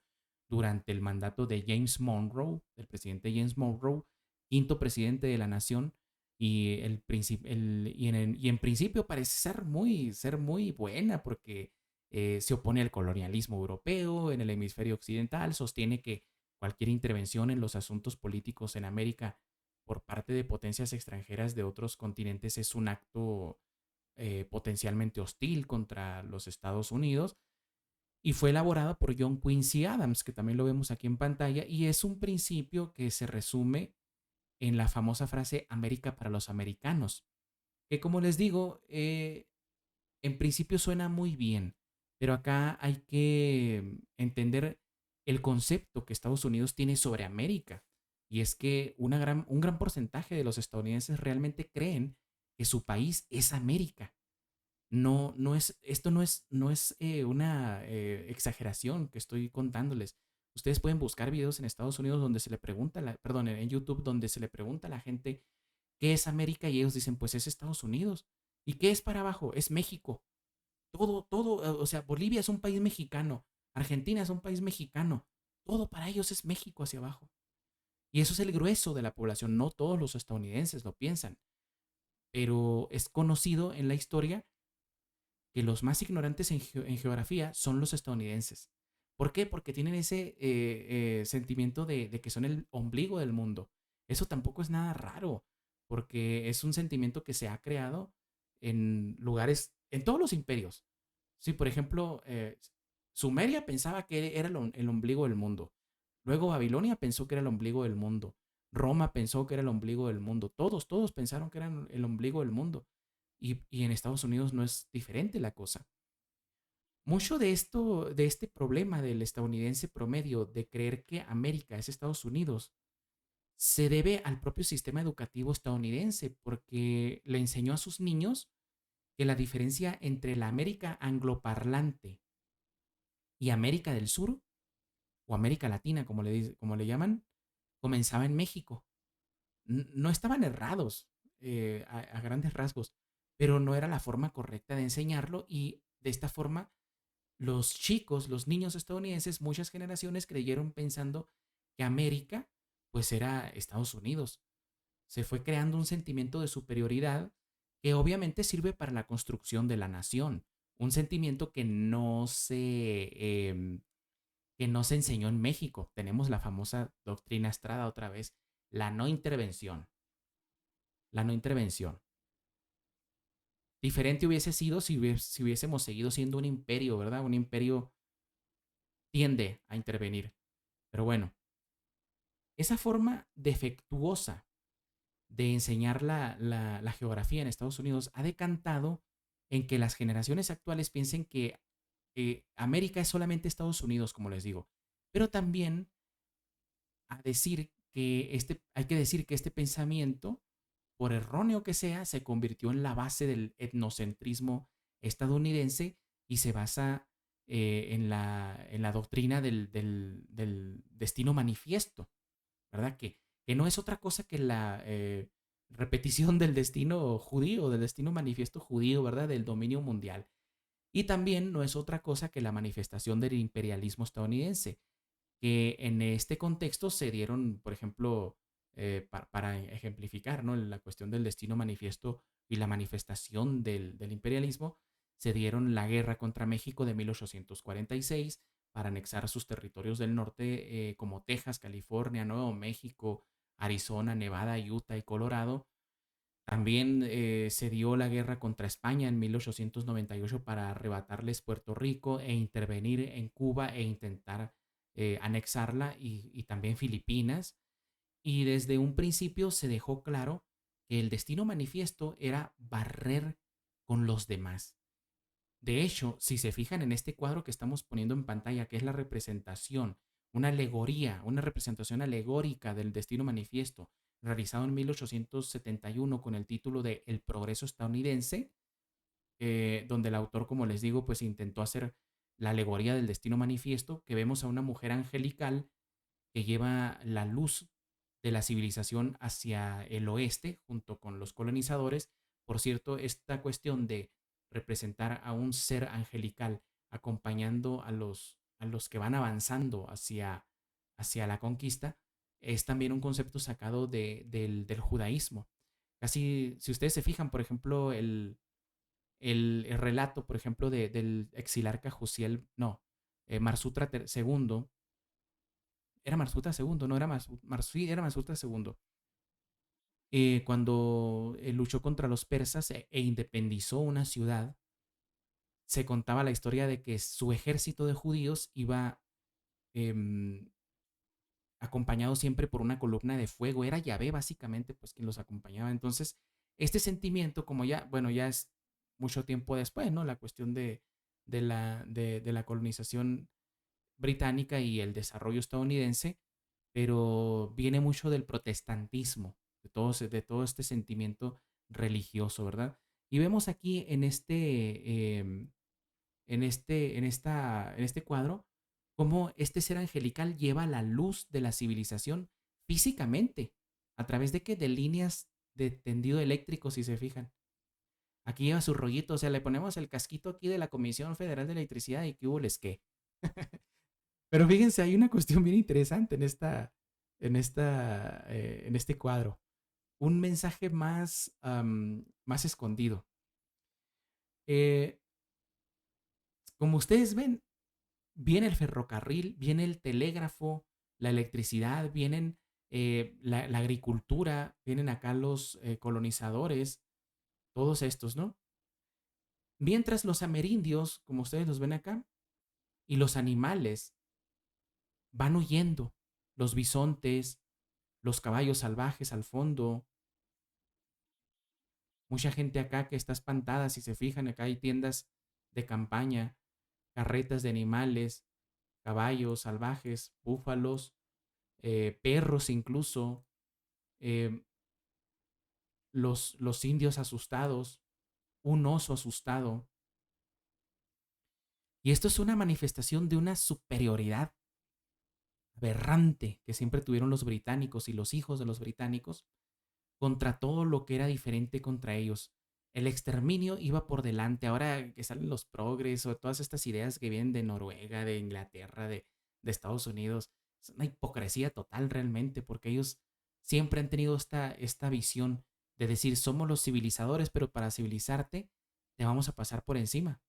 durante el mandato de James Monroe, del presidente James Monroe, quinto presidente de la nación, y en principio parece ser muy buena porque se opone al colonialismo europeo en el hemisferio occidental, sostiene que cualquier intervención en los asuntos políticos en América por parte de potencias extranjeras de otros continentes es un acto potencialmente hostil contra los Estados Unidos, y fue elaborada por John Quincy Adams, que también lo vemos aquí en pantalla, y es un principio que se resume en la famosa frase América para los americanos, que como les digo, en principio suena muy bien, pero acá hay que entender el concepto que Estados Unidos tiene sobre América. Y es que un gran porcentaje de los estadounidenses realmente creen que su país es América. Esto no es una exageración que estoy contándoles. Ustedes pueden buscar videos en Estados Unidos donde se le pregunta, perdón, en YouTube donde se le pregunta a la gente qué es América y ellos dicen, pues es Estados Unidos. ¿Y qué es para abajo? Es México. Todo, o sea, Bolivia es un país mexicano, Argentina es un país mexicano. Todo para ellos es México hacia abajo. Y eso es el grueso de la población. No todos los estadounidenses lo piensan, pero es conocido en la historia que los más ignorantes en geografía son los estadounidenses. ¿Por qué? Porque tienen ese sentimiento de que son el ombligo del mundo. Eso tampoco es nada raro, porque es un sentimiento que se ha creado en lugares, en todos los imperios. Sí, por ejemplo, Sumeria pensaba que era el ombligo del mundo. Luego Babilonia pensó que era el ombligo del mundo. Roma pensó que era el ombligo del mundo. Todos pensaron que eran el ombligo del mundo. Y en Estados Unidos no es diferente la cosa. Mucho de esto, de este problema del estadounidense promedio de creer que América es Estados Unidos, se debe al propio sistema educativo estadounidense, porque le enseñó a sus niños que la diferencia entre la América angloparlante y América del Sur, o América Latina, como le llaman, comenzaba en México. No estaban errados a grandes rasgos, pero no era la forma correcta de enseñarlo y de esta forma los chicos, los niños estadounidenses, muchas generaciones creyeron pensando que América pues era Estados Unidos. Se fue creando un sentimiento de superioridad que obviamente sirve para la construcción de la nación, un sentimiento que no se enseñó en México. Tenemos la famosa doctrina Estrada otra vez, la no intervención, la no intervención. Diferente hubiese sido si hubiésemos seguido siendo un imperio, ¿verdad? Un imperio tiende a intervenir. Pero bueno, esa forma defectuosa de enseñar la geografía en Estados Unidos ha decantado en que las generaciones actuales piensen que América es solamente Estados Unidos, como les digo, pero también hay que decir que este pensamiento, por erróneo que sea, se convirtió en la base del etnocentrismo estadounidense y se basa en la doctrina del destino manifiesto, ¿verdad? Que no es otra cosa que la repetición del destino judío, del destino manifiesto judío, ¿verdad? Del dominio mundial. Y también no es otra cosa que la manifestación del imperialismo estadounidense, que en este contexto se dieron, por ejemplo, para ejemplificar, ¿no? La cuestión del destino manifiesto y la manifestación del imperialismo, se dieron la guerra contra México de 1846 para anexar sus territorios del norte como Texas, California, Nuevo México, Arizona, Nevada, Utah y Colorado. También se dio la guerra contra España en 1898 para arrebatarles Puerto Rico e intervenir en Cuba e intentar anexarla y también Filipinas. Y desde un principio se dejó claro que el destino manifiesto era barrer con los demás. De hecho, si se fijan en este cuadro que estamos poniendo en pantalla, que es la representación, una alegoría, una representación alegórica del destino manifiesto, realizado en 1871 con el título de El progreso estadounidense, donde el autor, como les digo, pues intentó hacer la alegoría del destino manifiesto, que vemos a una mujer angelical que lleva la luz de la civilización hacia el oeste junto con los colonizadores. Por cierto, esta cuestión de representar a un ser angelical acompañando a los que van avanzando hacia la conquista es también un concepto sacado del judaísmo. Casi, si ustedes se fijan, por ejemplo, el relato, por ejemplo, del exilarca Jusiel, no, Marsutra II, era Marsuta segundo, no era sí, era Marsuta segundo. Cuando luchó contra los persas e independizó una ciudad, se contaba la historia de que su ejército de judíos iba em, acompañado siempre por una columna de fuego. Era Yahvé básicamente pues quien los acompañaba. Entonces, este sentimiento, como ya, bueno, ya es mucho tiempo después, ¿no? La cuestión de la colonización británica y el desarrollo estadounidense, pero viene mucho del protestantismo, de todo este sentimiento religioso, ¿verdad? Y vemos aquí en este cuadro cómo este ser angelical lleva la luz de la civilización físicamente, a través de que de líneas de tendido eléctrico, si se fijan. Aquí lleva su rollito, o sea, le ponemos el casquito aquí de la Comisión Federal de Electricidad y qué hubo les qué. Pero fíjense, hay una cuestión bien interesante en este cuadro. Un mensaje más escondido. Eh, Como ustedes ven, viene el ferrocarril, viene el telégrafo, la electricidad, vienen la agricultura, vienen acá los colonizadores, todos estos, ¿no? Mientras los amerindios, como ustedes los ven acá, y los animales van huyendo, los bisontes, los caballos salvajes al fondo, mucha gente acá que está espantada, si se fijan, acá hay tiendas de campaña, carretas de animales, caballos salvajes, búfalos, perros incluso, eh, los indios asustados, un oso asustado. Y esto es una manifestación de una superioridad aberrante que siempre tuvieron los británicos y los hijos de los británicos contra todo lo que era diferente contra ellos. El exterminio iba por delante. Ahora que salen los progres o todas estas ideas que vienen de Noruega, de Inglaterra, de Estados Unidos, es una hipocresía total realmente, porque ellos siempre han tenido esta visión de decir, somos los civilizadores, pero para civilizarte te vamos a pasar por encima.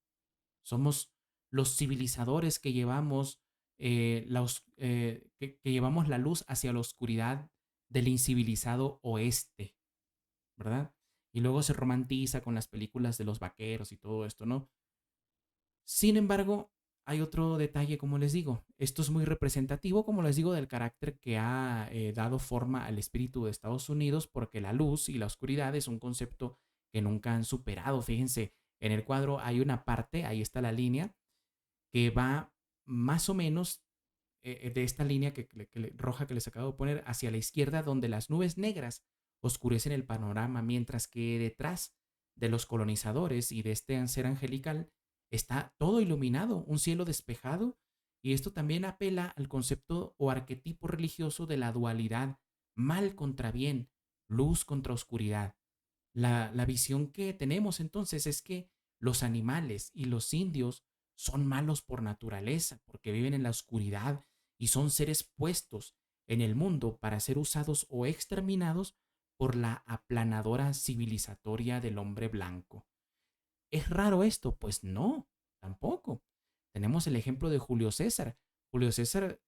Somos los civilizadores que llevamos, que llevamos la luz hacia la oscuridad del incivilizado oeste, ¿verdad? Y luego se romantiza con las películas de los vaqueros y todo esto, ¿no? Sin embargo, hay otro detalle, como les digo, esto es muy representativo, como les digo, del carácter que ha dado forma al espíritu de Estados Unidos, porque la luz y la oscuridad es un concepto que nunca han superado. Fíjense, en el cuadro hay una parte, ahí está la línea, que va más o menos de esta línea roja que les acabo de poner hacia la izquierda, donde las nubes negras oscurecen el panorama, mientras que detrás de los colonizadores y de este ser angelical está todo iluminado, un cielo despejado, y esto también apela al concepto o arquetipo religioso de la dualidad, mal contra bien, luz contra oscuridad. La visión que tenemos entonces es que los animales y los indios son malos por naturaleza, porque viven en la oscuridad y son seres puestos en el mundo para ser usados o exterminados por la aplanadora civilizatoria del hombre blanco. ¿Es raro esto? Pues no, tampoco. Tenemos el ejemplo de Julio César. Julio César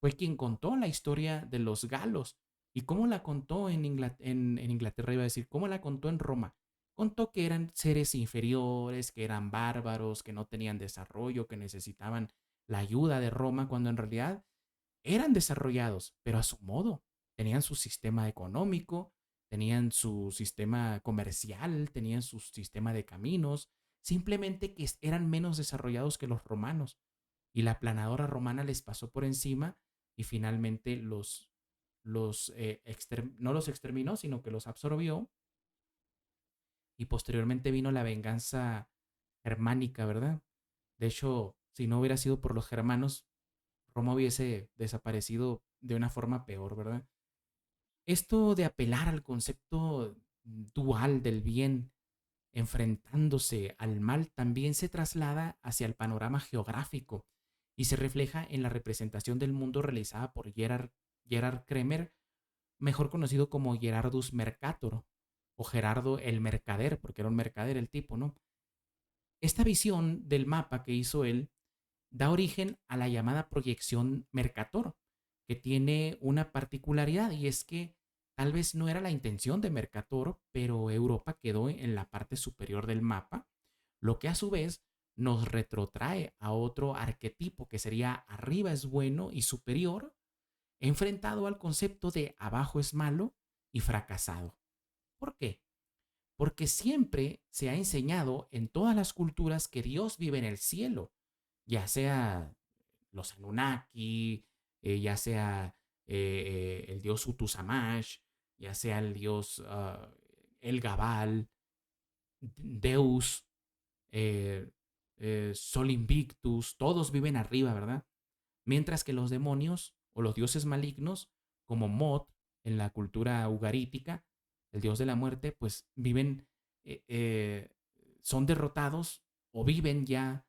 fue quien contó la historia de los galos. ¿Y cómo la contó en Inglaterra? Iba a decir, ¿cómo la contó en Roma? Contó que eran seres inferiores, que eran bárbaros, que no tenían desarrollo, que necesitaban la ayuda de Roma, cuando en realidad eran desarrollados, pero a su modo. Tenían su sistema económico, tenían su sistema comercial, tenían su sistema de caminos, simplemente que eran menos desarrollados que los romanos. Y la planadora romana les pasó por encima y finalmente no los exterminó, sino que los absorbió. Y posteriormente vino la venganza germánica, ¿verdad? De hecho, si no hubiera sido por los germanos, Roma hubiese desaparecido de una forma peor, ¿verdad? Esto de apelar al concepto dual del bien enfrentándose al mal también se traslada hacia el panorama geográfico y se refleja en la representación del mundo realizada por Gerard Kremer, mejor conocido como Gerardus Mercator o Gerardo el Mercader, porque era un mercader el tipo, ¿no? Esta visión del mapa que hizo él da origen a la llamada proyección Mercator, que tiene una particularidad y es que tal vez no era la intención de Mercator, pero Europa quedó en la parte superior del mapa, lo que a su vez nos retrotrae a otro arquetipo que sería arriba es bueno y superior, enfrentado al concepto de abajo es malo y fracasado. ¿Por qué? Porque siempre se ha enseñado en todas las culturas que Dios vive en el cielo, ya sea los Anunnaki, ya sea el dios Utusamash, ya sea el dios El Gabal, Deus, eh, Sol Invictus, todos viven arriba, ¿verdad? Mientras que los demonios o los dioses malignos, como Mot en la cultura ugarítica, el dios de la muerte, pues viven, eh, eh, son derrotados o viven ya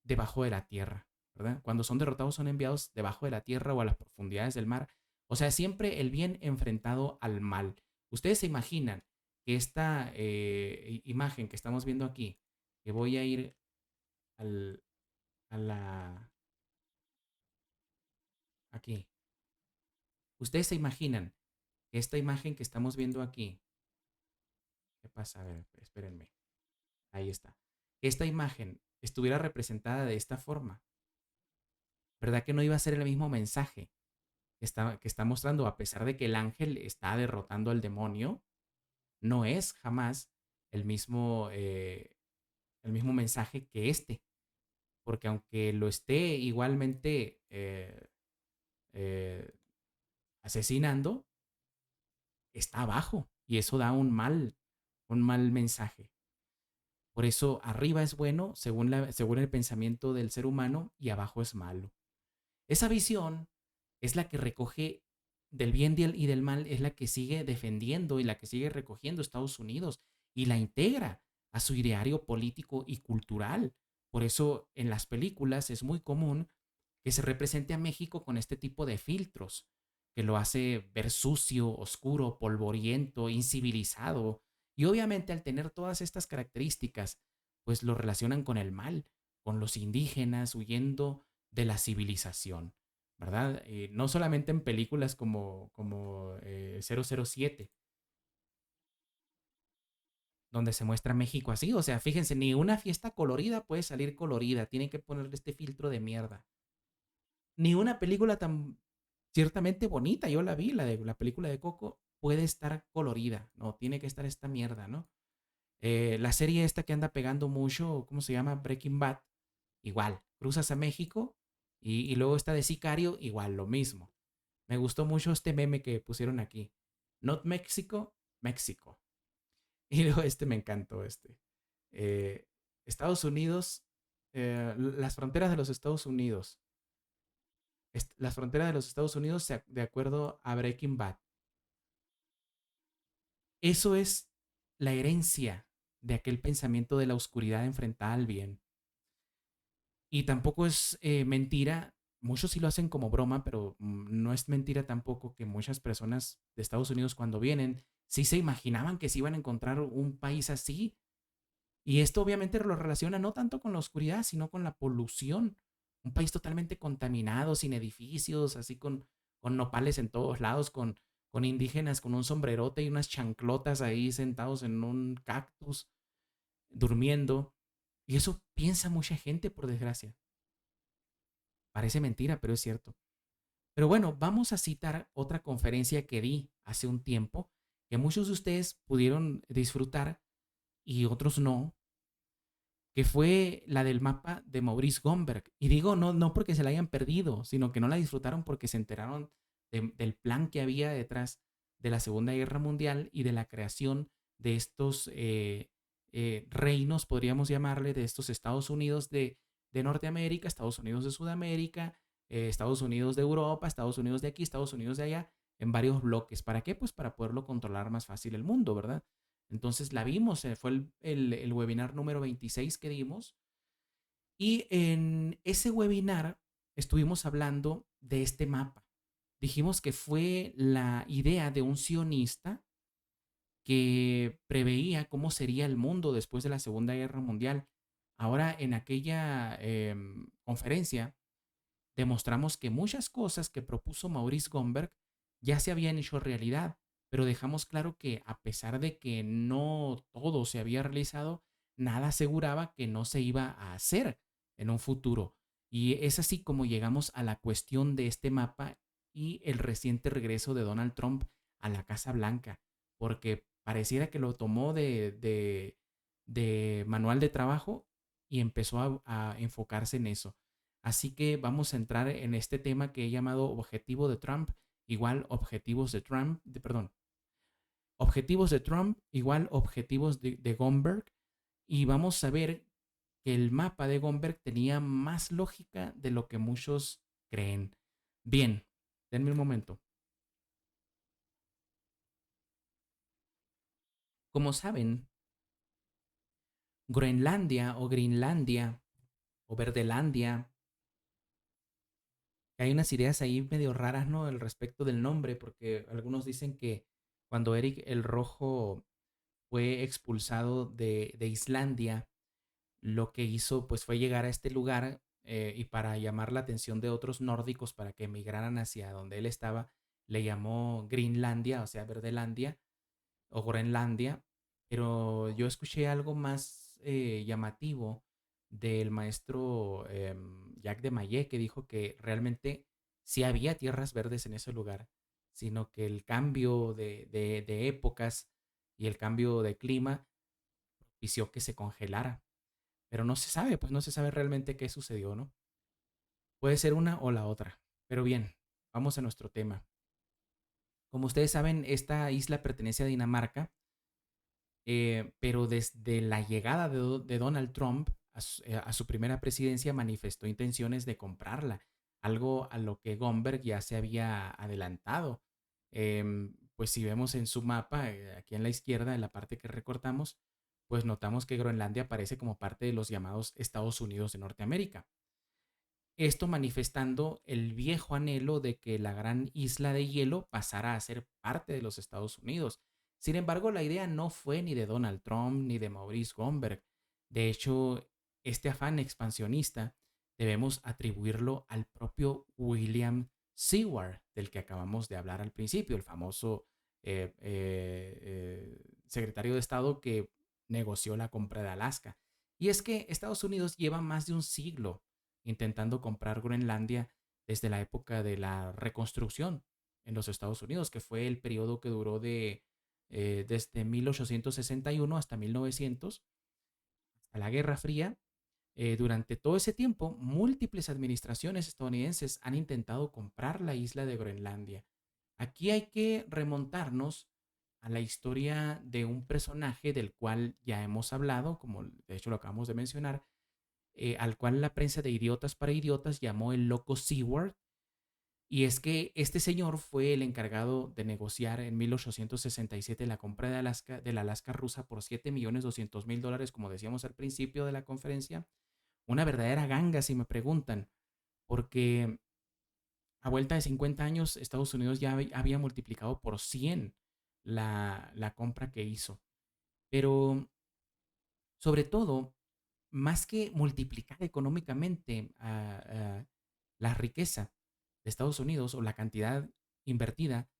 debajo de la tierra, ¿verdad? Cuando son derrotados son enviados debajo de la tierra o a las profundidades del mar. O sea, siempre el bien enfrentado al mal. Ustedes se imaginan que esta imagen que estamos viendo aquí, que voy a ir al, a la... aquí. Ustedes se imaginan que esta imagen que estamos viendo aquí, ¿qué pasa? A ver, espérenme. Ahí está. Que esta imagen estuviera representada de esta forma, ¿verdad que no iba a ser el mismo mensaje que está mostrando, a pesar de que el ángel está derrotando al demonio? No es jamás el mismo mensaje que este, porque aunque lo esté igualmente eh, asesinando, está abajo y eso da un mal mensaje. Por eso arriba es bueno según el pensamiento del ser humano y abajo es malo. Esa visión es la que recoge del bien y del mal, es la que sigue defendiendo y la que sigue recogiendo Estados Unidos. y la integra a su ideario político y cultural. Por eso en las películas es muy común que se represente a México con este tipo de filtros, que lo hace ver sucio, oscuro, polvoriento, incivilizado. Y obviamente al tener todas estas características, pues lo relacionan con el mal, con los indígenas huyendo de la civilización, ¿verdad? No solamente en películas como 007, donde se muestra México así. O sea, fíjense, ni una fiesta colorida puede salir colorida, tienen que ponerle este filtro de mierda. Ni una película tan ciertamente bonita, yo la vi, la película de Coco, puede estar colorida, no, tiene que estar esta mierda, ¿no? La serie esta que anda pegando mucho, ¿cómo se llama? Breaking Bad, igual, cruzas a México y luego está de Sicario, igual, lo mismo. Me gustó mucho este meme que pusieron aquí. Not Mexico, México. Y luego este me encantó, este. Eh, Estados Unidos, las fronteras de los Estados Unidos. Las fronteras de los Estados Unidos de acuerdo a Breaking Bad. Eso es la herencia de aquel pensamiento de la oscuridad enfrentada al bien. Y tampoco es mentira, muchos sí lo hacen como broma, pero no es mentira tampoco que muchas personas de Estados Unidos cuando vienen, sí se imaginaban que se iban a encontrar un país así. Y esto obviamente lo relaciona no tanto con la oscuridad, sino con la polución. Un país totalmente contaminado, sin edificios, así con nopales en todos lados, con indígenas con un sombrerote y unas chanclotas ahí sentados en un cactus, durmiendo. Y eso piensa mucha gente, por desgracia. Parece mentira, pero es cierto. Pero bueno, vamos a citar otra conferencia que di hace un tiempo, que muchos de ustedes pudieron disfrutar y otros no, que fue la del mapa de Maurice Gomberg. Y digo, no porque se la hayan perdido, sino que no la disfrutaron porque se enteraron del plan que había detrás de la Segunda Guerra Mundial y de la creación de estos reinos, podríamos llamarle, de estos Estados Unidos de Norteamérica, Estados Unidos de Sudamérica, Estados Unidos de Europa, Estados Unidos de aquí, Estados Unidos de allá, en varios bloques. ¿Para qué? Pues para poderlo controlar más fácil el mundo, ¿verdad? Entonces la vimos, fue el webinar número 26 que dimos. Y en ese webinar estuvimos hablando de este mapa. Dijimos que fue la idea de un sionista que preveía cómo sería el mundo después de la Segunda Guerra Mundial. Ahora, en aquella conferencia, demostramos que muchas cosas que propuso Maurice Gomberg ya se habían hecho realidad, pero dejamos claro que a pesar de que no todo se había realizado, nada aseguraba que no se iba a hacer en un futuro. Y es así como llegamos a la cuestión de este mapa y el reciente regreso de Donald Trump a la Casa Blanca, porque pareciera que lo tomó de manual de trabajo y empezó a enfocarse en eso. Así que vamos a entrar en este tema que he llamado objetivo de Trump igual objetivos de Trump, perdón, objetivos de Trump igual objetivos de Gomberg y vamos a ver que el mapa de Gomberg tenía más lógica de lo que muchos creen. Bien, denme un momento. Como saben, Groenlandia o Greenlandia o Verdelandia, hay unas ideas ahí medio raras, ¿no? Al respecto del nombre, porque algunos dicen que cuando Eric el Rojo fue expulsado de Islandia, lo que hizo pues fue llegar a este lugar y para llamar la atención de otros nórdicos para que emigraran hacia donde él estaba, le llamó Greenlandia, o sea, Verdelandia o Groenlandia, pero yo escuché algo más llamativo del maestro Jacques de Maillet que dijo que realmente sí había tierras verdes en ese lugar, sino que el cambio de épocas y el cambio de clima propició que se congelara. Pero no se sabe, pues no se sabe realmente qué sucedió, ¿no? Puede ser una o la otra. Pero bien, vamos a nuestro tema. Como ustedes saben, esta isla pertenece a Dinamarca, pero desde la llegada de Donald Trump a su primera presidencia manifestó intenciones de comprarla, algo a lo que Gomberg ya se había adelantado. Pues si vemos en su mapa, aquí en la izquierda, en la parte que recortamos, pues notamos que Groenlandia aparece como parte de los llamados Estados Unidos de Norteamérica. Esto manifestando el viejo anhelo de que la gran isla de hielo pasara a ser parte de los Estados Unidos. Sin embargo, la idea no fue ni de Donald Trump ni de Maurice Gomberg. De hecho, este afán expansionista debemos atribuirlo al propio William Seward, del que acabamos de hablar al principio, el famoso secretario de Estado que negoció la compra de Alaska. Y es que Estados Unidos lleva más de un siglo intentando comprar Groenlandia desde la época de la reconstrucción en los Estados Unidos, que fue el periodo que duró desde 1861 hasta 1900, hasta la Guerra Fría. Durante todo ese tiempo, múltiples administraciones estadounidenses han intentado comprar la isla de Groenlandia. Aquí hay que remontarnos a la historia de un personaje del cual ya hemos hablado, como de hecho lo acabamos de mencionar, al cual la prensa de Idiotas para Idiotas llamó el loco Seward. Y es que este señor fue el encargado de negociar en 1867 la compra de la Alaska rusa por $7.200.000, como decíamos al principio de la conferencia. Una verdadera ganga, si me preguntan, porque a vuelta de 50 años Estados Unidos ya había multiplicado por 100 la compra que hizo. Pero sobre todo, más que multiplicar económicamente la riqueza de Estados Unidos o la cantidad invertida,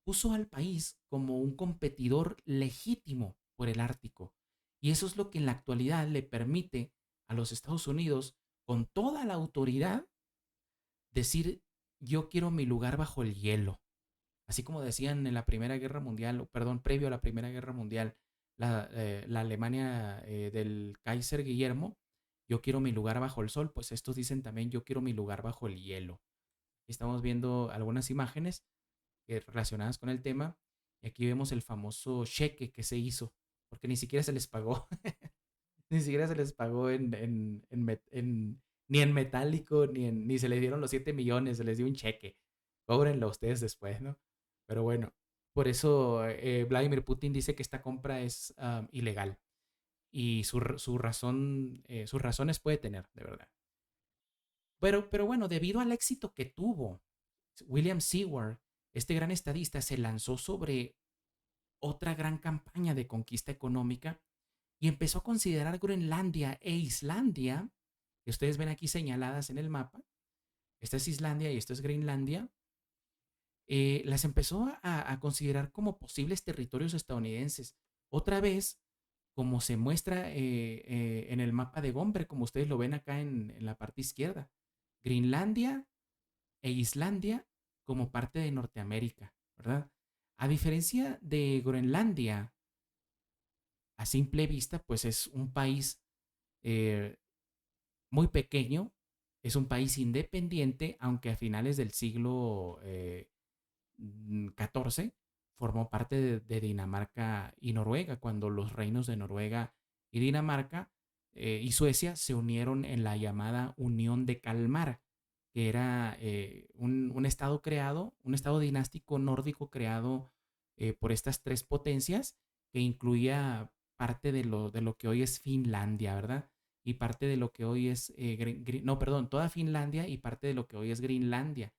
puso al país como un competidor legítimo por el Ártico. Y eso es lo que en la actualidad le permite a los Estados Unidos, con toda la autoridad, decir, yo quiero mi lugar bajo el hielo. Así como decían en la Primera Guerra Mundial, o perdón, previo a la Primera Guerra Mundial, la Alemania del Kaiser Guillermo, yo quiero mi lugar bajo el sol, pues estos dicen también, yo quiero mi lugar bajo el hielo. Estamos viendo algunas imágenes relacionadas con el tema, y aquí vemos el famoso cheque que se hizo, porque ni siquiera se les pagó, ni siquiera se les pagó ni en metálico, ni se les dieron los 7 millones, se les dio un cheque. Cóbrenlo ustedes después, ¿no? Pero bueno, por eso Vladimir Putin dice que esta compra es ilegal. Y sus razones puede tener, de verdad. Pero bueno, debido al éxito que tuvo William Seward, este gran estadista se lanzó sobre otra gran campaña de conquista económica y empezó a considerar Groenlandia e Islandia, que ustedes ven aquí señaladas en el mapa. Esta es Islandia y esta es Groenlandia. Las empezó a considerar como posibles territorios estadounidenses. Otra vez, como se muestra en el mapa de Gomberg, como ustedes lo ven acá en la parte izquierda. Groenlandia e Islandia como parte de Norteamérica, ¿verdad? A diferencia de Groenlandia, a simple vista, pues es un país eh, muy pequeño, es un país independiente, aunque a finales del siglo XIV formó parte de Dinamarca y Noruega, cuando los reinos de Noruega y Dinamarca y Suecia se unieron en la llamada Unión de Kalmar, que era un estado creado, un estado dinástico nórdico creado por estas tres potencias, que incluía parte de lo que hoy es Finlandia, ¿verdad? Y parte de lo que hoy es, no, perdón, toda Finlandia y parte de lo que hoy es Groenlandia.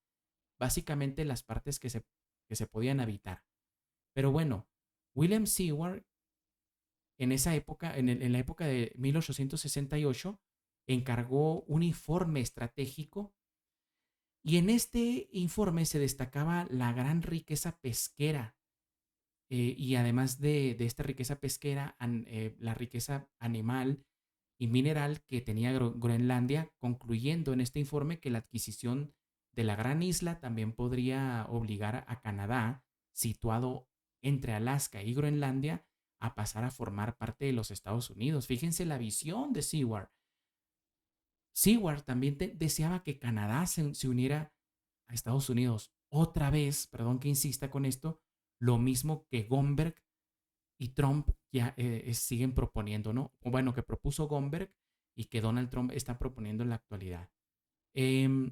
Básicamente las partes que se podían habitar. Pero bueno, William Seward en esa época, en la época de 1868, encargó un informe estratégico y en este informe se destacaba la gran riqueza pesquera y además de esta riqueza pesquera, la riqueza animal y mineral que tenía Groenlandia, concluyendo en este informe que la adquisición de la gran isla también podría obligar a Canadá, situado entre Alaska y Groenlandia, a pasar a formar parte de los Estados Unidos. Fíjense la visión de Seward. Seward también deseaba que Canadá se uniera a Estados Unidos. Otra vez, perdón que insista con esto, lo mismo que Gomberg y Trump ya siguen proponiendo, ¿no? O bueno, que propuso Gomberg y que Donald Trump está proponiendo en la actualidad. Eh,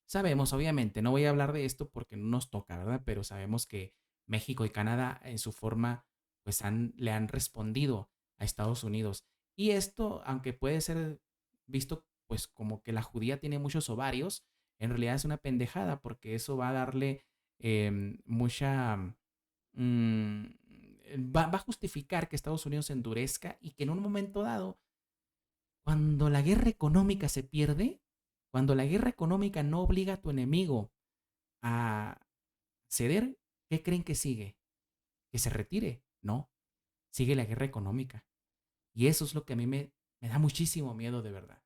Sabemos, obviamente, no voy a hablar de esto porque no nos toca, ¿verdad? Pero sabemos que México y Canadá en su forma, pues le han respondido a Estados Unidos. Y esto, aunque puede ser visto pues como que la judía tiene muchos ovarios, en realidad es una pendejada porque eso va a darle mucha... mm, va a justificar que Estados Unidos se endurezca y que en un momento dado, cuando la guerra económica se pierde, cuando la guerra económica no obliga a tu enemigo a ceder, ¿qué creen que sigue? ¿Que se retire? No, sigue la guerra económica. Y eso es lo que a mí me da muchísimo miedo de verdad.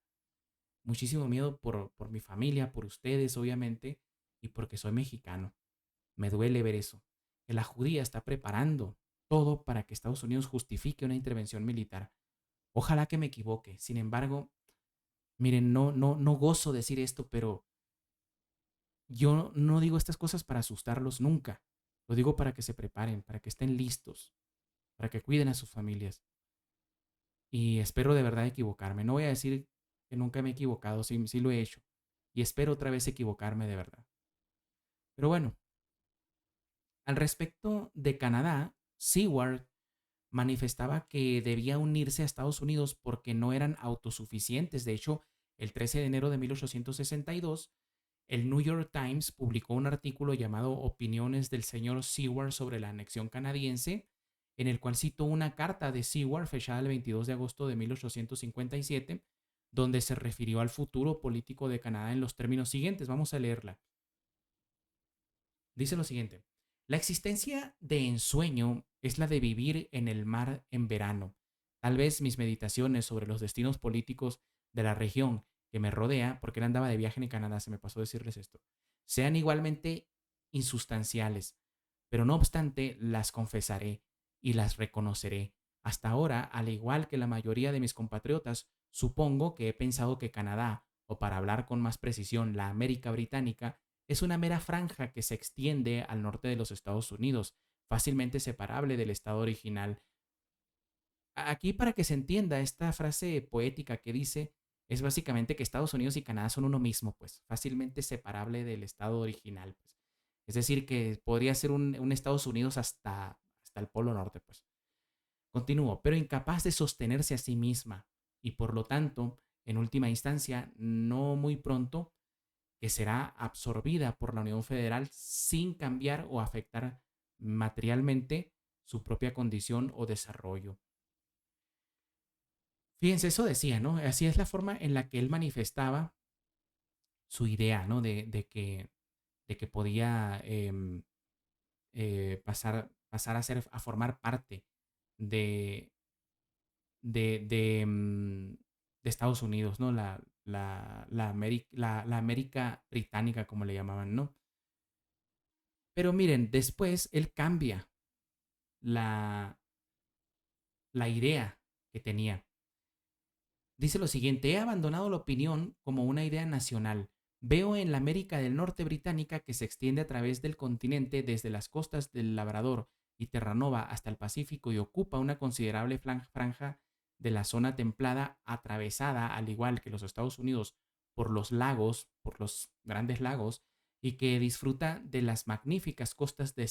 Muchísimo miedo por mi familia, por ustedes, obviamente, y porque soy mexicano. Me duele ver eso. Que la judía está preparando todo para que Estados Unidos justifique una intervención militar. Ojalá que me equivoque. Sin embargo, miren, no gozo decir esto, pero yo no digo estas cosas para asustarlos nunca. Lo digo para que se preparen, para que estén listos, para que cuiden a sus familias. Y espero de verdad equivocarme. No voy a decir que nunca me he equivocado, sí, sí lo he hecho. Y espero otra vez equivocarme de verdad. Pero bueno, al respecto de Canadá, Seward manifestaba que debía unirse a Estados Unidos porque no eran autosuficientes. De hecho, el 13 de enero de 1862, el New York Times publicó un artículo llamado Opiniones del señor Seward sobre la anexión canadiense, en el cual citó una carta de Seward fechada el 22 de agosto de 1857, donde se refirió al futuro político de Canadá en los términos siguientes. Vamos a leerla. Dice lo siguiente: la existencia de ensueño es la de vivir en el mar en verano. Tal vez mis meditaciones sobre los destinos políticos de la región que me rodea, porque él andaba de viaje en Canadá, se me pasó decirles esto, sean igualmente insustanciales, pero no obstante las confesaré y las reconoceré. Hasta ahora, al igual que la mayoría de mis compatriotas, supongo que he pensado que Canadá, o para hablar con más precisión, la América Británica, es una mera franja que se extiende al norte de los Estados Unidos, fácilmente separable del estado original. Aquí, para que se entienda, esta frase poética que dice es básicamente que Estados Unidos y Canadá son uno mismo, pues, fácilmente separable del estado original, pues. Es decir, que podría ser un Estados Unidos hasta el Polo Norte, pues. Continúo, pero incapaz de sostenerse a sí misma y por lo tanto, en última instancia, no muy pronto, que será absorbida por la Unión Federal sin cambiar o afectar materialmente su propia condición o desarrollo. Fíjense, eso decía, ¿no? Así es la forma en la que él manifestaba su idea, ¿no? De que podía pasar a formar parte de, de Estados Unidos, ¿no? La América británica, como le llamaban, ¿no? Pero miren, después él cambia la, la idea que tenía. Dice lo siguiente: he abandonado la opinión como una idea nacional. Veo en la América del Norte británica, que se extiende a través del continente desde las costas del Labrador y Terranova hasta el Pacífico y ocupa una considerable franja de la zona templada, atravesada, al igual que los Estados Unidos, por los lagos, por los grandes lagos, y que disfruta de las magníficas costas de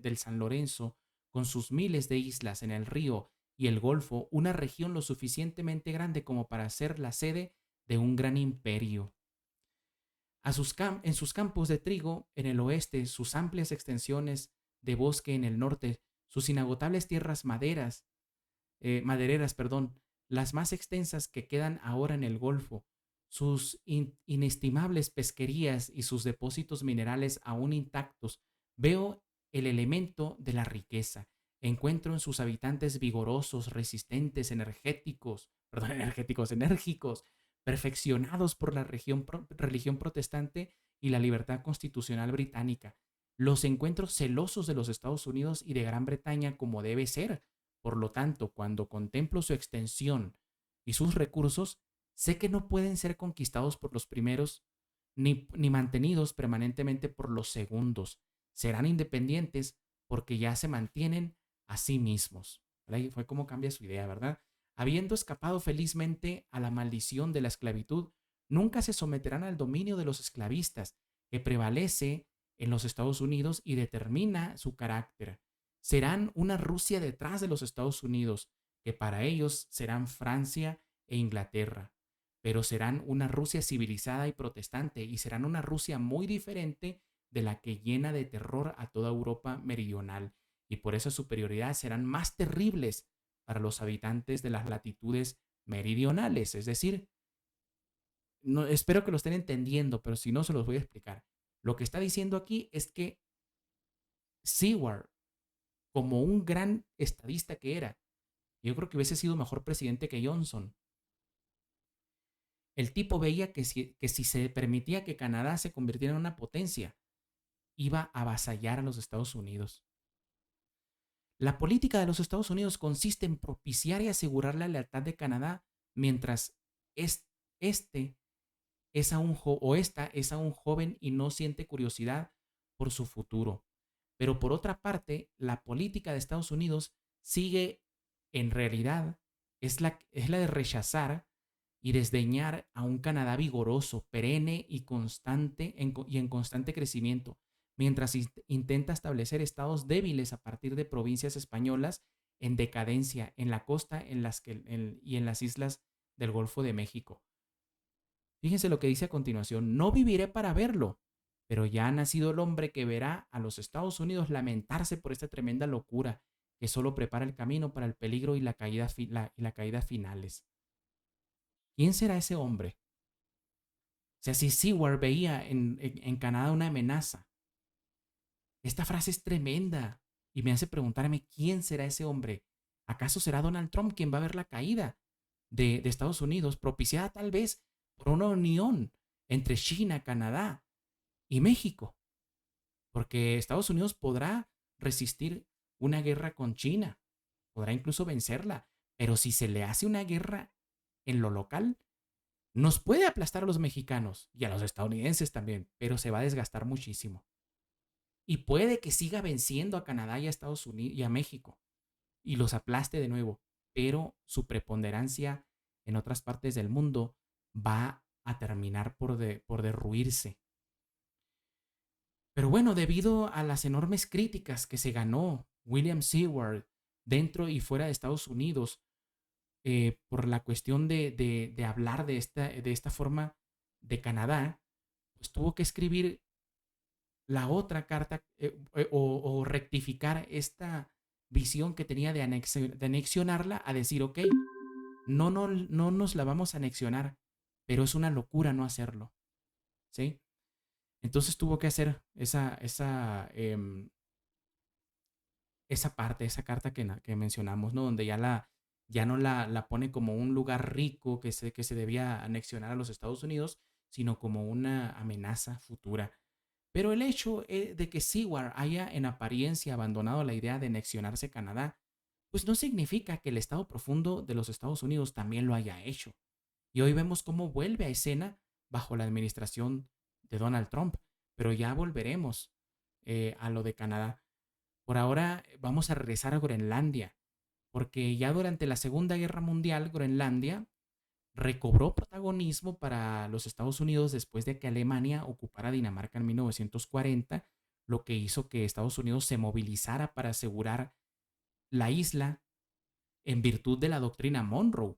del San Lorenzo, con sus miles de islas en el río y el Golfo, una región lo suficientemente grande como para ser la sede de un gran imperio. En sus campos de trigo en el oeste, sus amplias extensiones de bosque en el norte, sus inagotables tierras madereras, las más extensas que quedan ahora en el Golfo, sus inestimables pesquerías y sus depósitos minerales aún intactos, veo el elemento de la riqueza. Encuentro en sus habitantes vigorosos, resistentes, enérgicos, perfeccionados por la religión protestante y la libertad constitucional británica. Los encuentro celosos de los Estados Unidos y de Gran Bretaña, como debe ser. Por lo tanto, cuando contemplo su extensión y sus recursos, sé que no pueden ser conquistados por los primeros ni mantenidos permanentemente por los segundos. Serán independientes porque ya se mantienen a sí mismos. Ahí fue como cambia su idea, ¿verdad? Habiendo escapado felizmente a la maldición de la esclavitud, nunca se someterán al dominio de los esclavistas, que prevalece en los Estados Unidos y determina su carácter. Serán una Rusia detrás de los Estados Unidos, que para ellos serán Francia e Inglaterra, pero serán una Rusia civilizada y protestante y serán una Rusia muy diferente de la que llena de terror a toda Europa meridional y por esa superioridad serán más terribles para los habitantes de las latitudes meridionales. Es decir, no, espero que lo estén entendiendo, pero si no, se los voy a explicar. Lo que está diciendo aquí es que Seward, como un gran estadista que era, yo creo que hubiese sido mejor presidente que Johnson. El tipo veía que si se permitía que Canadá se convirtiera en una potencia, iba a avasallar a los Estados Unidos. La política de los Estados Unidos consiste en propiciar y asegurar la lealtad de Canadá mientras este es a un o esta es a un joven y no siente curiosidad por su futuro. Pero por otra parte, la política de Estados Unidos sigue, en realidad, es la de rechazar y desdeñar a un Canadá vigoroso, perenne y en constante crecimiento, mientras intenta establecer estados débiles a partir de provincias españolas en decadencia en la costa y en las islas del Golfo de México. Fíjense lo que dice a continuación: no viviré para verlo, pero ya ha nacido el hombre que verá a los Estados Unidos lamentarse por esta tremenda locura que solo prepara el camino para el peligro y la caída finales. ¿Quién será ese hombre? O sea, si Seward veía en Canadá una amenaza, esta frase es tremenda y me hace preguntarme quién será ese hombre. ¿Acaso será Donald Trump quien va a ver la caída de Estados Unidos, propiciada tal vez por una unión entre China, Canadá y México? Porque Estados Unidos podrá resistir una guerra con China, podrá incluso vencerla, pero si se le hace una guerra en lo local, nos puede aplastar a los mexicanos y a los estadounidenses también, pero se va a desgastar muchísimo. Y puede que siga venciendo a Canadá y a Estados Unidos y a México y los aplaste de nuevo, pero su preponderancia en otras partes del mundo va a terminar por derruirse. Pero bueno, debido a las enormes críticas que se ganó William Seward dentro y fuera de Estados Unidos, por la cuestión de hablar de esta forma de Canadá, pues tuvo que escribir la otra carta, o rectificar esta visión que tenía de anexionarla a decir, ok, no nos la vamos a anexionar, pero es una locura no hacerlo, ¿sí? Entonces tuvo que hacer esa parte, esa carta que mencionamos, ¿no? Donde ya no la pone como un lugar rico que se debía anexionar a los Estados Unidos, sino como una amenaza futura. Pero el hecho de que Seward haya en apariencia abandonado la idea de anexionarse Canadá, pues no significa que el estado profundo de los Estados Unidos también lo haya hecho. Y hoy vemos cómo vuelve a escena bajo la administración de Donald Trump, pero ya volveremos a lo de Canadá. Por ahora vamos a regresar a Groenlandia, porque ya durante la Segunda Guerra Mundial, Groenlandia recobró protagonismo para los Estados Unidos después de que Alemania ocupara Dinamarca en 1940, lo que hizo que Estados Unidos se movilizara para asegurar la isla en virtud de la doctrina Monroe.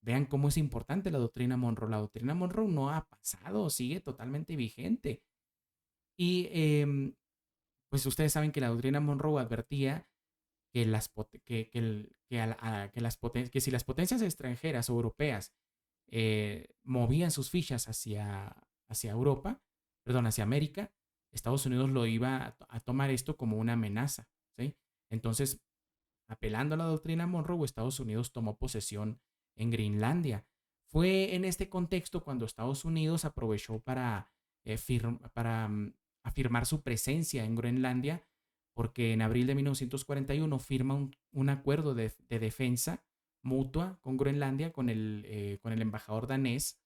Vean cómo es importante la doctrina Monroe. La doctrina Monroe no ha pasado, sigue totalmente vigente. Y pues ustedes saben que la doctrina Monroe advertía que, las, que, que, que las que si las potencias extranjeras o europeas movían sus fichas hacia Europa, perdón, hacia América, Estados Unidos lo iba a tomar esto como una amenaza, ¿sí? Entonces, apelando a la doctrina Monroe, Estados Unidos tomó posesión en Groenlandia. Fue en este contexto cuando Estados Unidos aprovechó para afirmar su presencia en Groenlandia, porque en abril de 1941 firma un acuerdo de defensa mutua con Groenlandia, con el embajador danés,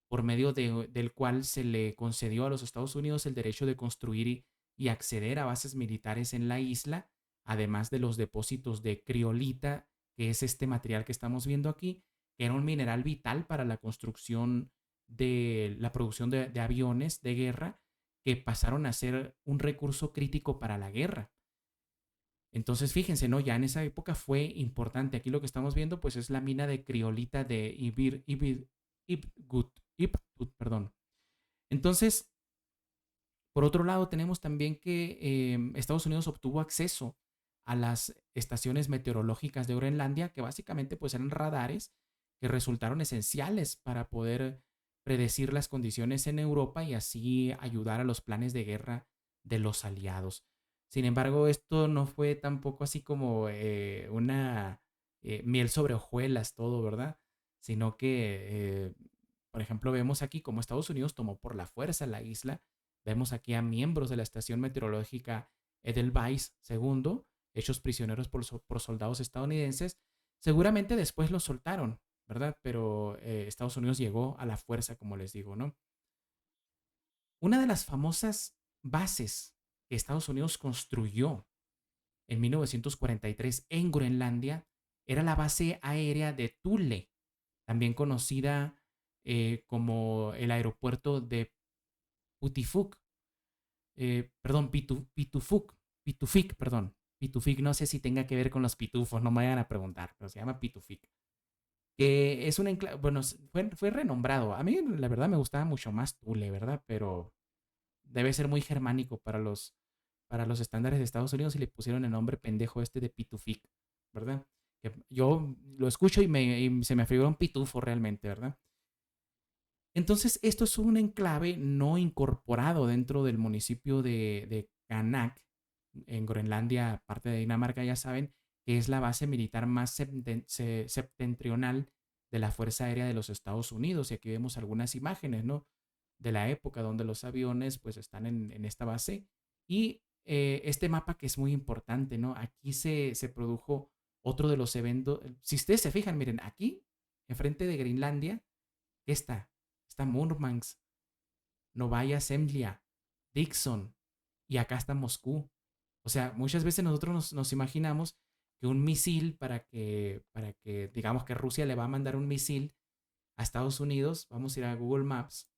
por medio del cual se le concedió a los Estados Unidos el derecho de construir y acceder a bases militares en la isla, además de los depósitos de criolita, que es este material que estamos viendo aquí, que era un mineral vital para la construcción de la producción de aviones de guerra, que pasaron a ser un recurso crítico para la guerra. Entonces, fíjense, ¿no? Ya en esa época fue importante. Aquí lo que estamos viendo, pues, es la mina de criolita de Ibgut, perdón. Entonces, por otro lado, tenemos también que Estados Unidos obtuvo acceso a las estaciones meteorológicas de Groenlandia, que básicamente pues eran radares que resultaron esenciales para poder predecir las condiciones en Europa y así ayudar a los planes de guerra de los aliados. Sin embargo, esto no fue tampoco así como una miel sobre hojuelas todo, ¿verdad? Sino que, por ejemplo, vemos aquí cómo Estados Unidos tomó por la fuerza la isla. Vemos aquí a miembros de la estación meteorológica Edelweiss II, hechos prisioneros por soldados estadounidenses. Seguramente después los soltaron, ¿verdad? Pero Estados Unidos llegó a la fuerza, como les digo, ¿no? Una de las famosas bases que Estados Unidos construyó en 1943 en Groenlandia era la base aérea de Thule, también conocida como el aeropuerto de Putifuk, perdón, Pitufik, perdón. Pitufik, no sé si tenga que ver con los pitufos, no me vayan a preguntar, pero se llama Pitufik. Que es un enclave, bueno, fue renombrado. A mí, la verdad, me gustaba mucho más Tule, ¿verdad? Pero debe ser muy germánico para los estándares de Estados Unidos y le pusieron el nombre pendejo este de Pitufik, ¿verdad? Que yo lo escucho y se me figura un pitufo realmente, ¿verdad? Entonces, esto es un enclave no incorporado dentro del municipio de Kanak, en Groenlandia, parte de Dinamarca, ya saben, que es la base militar más septentrional de la Fuerza Aérea de los Estados Unidos. Y aquí vemos algunas imágenes, ¿no? De la época donde los aviones pues están en esta base. Y este mapa que es muy importante, ¿no? Aquí se produjo otro de los eventos. Si ustedes se fijan, miren, aquí, enfrente de Groenlandia, ¿qué está? Está Murmansk, Novaya Zemlya, Dixon, y acá está Moscú. O sea, muchas veces nosotros nos imaginamos que un misil, para que digamos que Rusia le va a mandar un misil a Estados Unidos, vamos a ir a Google Maps.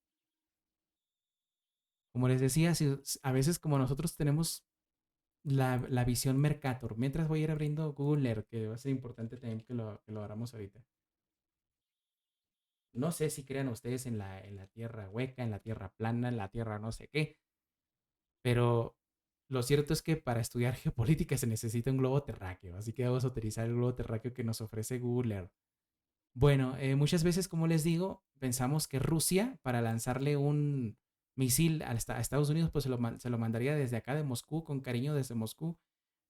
Como les decía, a veces como nosotros tenemos la visión Mercator, mientras voy a ir abriendo Google Earth, que va a ser importante también que lo hagamos ahorita. No sé si crean ustedes en la tierra hueca, en la tierra plana, en la tierra no sé qué, pero lo cierto es que para estudiar geopolítica se necesita un globo terráqueo, así que vamos a utilizar el globo terráqueo que nos ofrece Google Earth. Bueno, muchas veces, como les digo, pensamos que Rusia, para lanzarle un misil a Estados Unidos, pues se lo mandaría desde acá de Moscú, con cariño desde Moscú,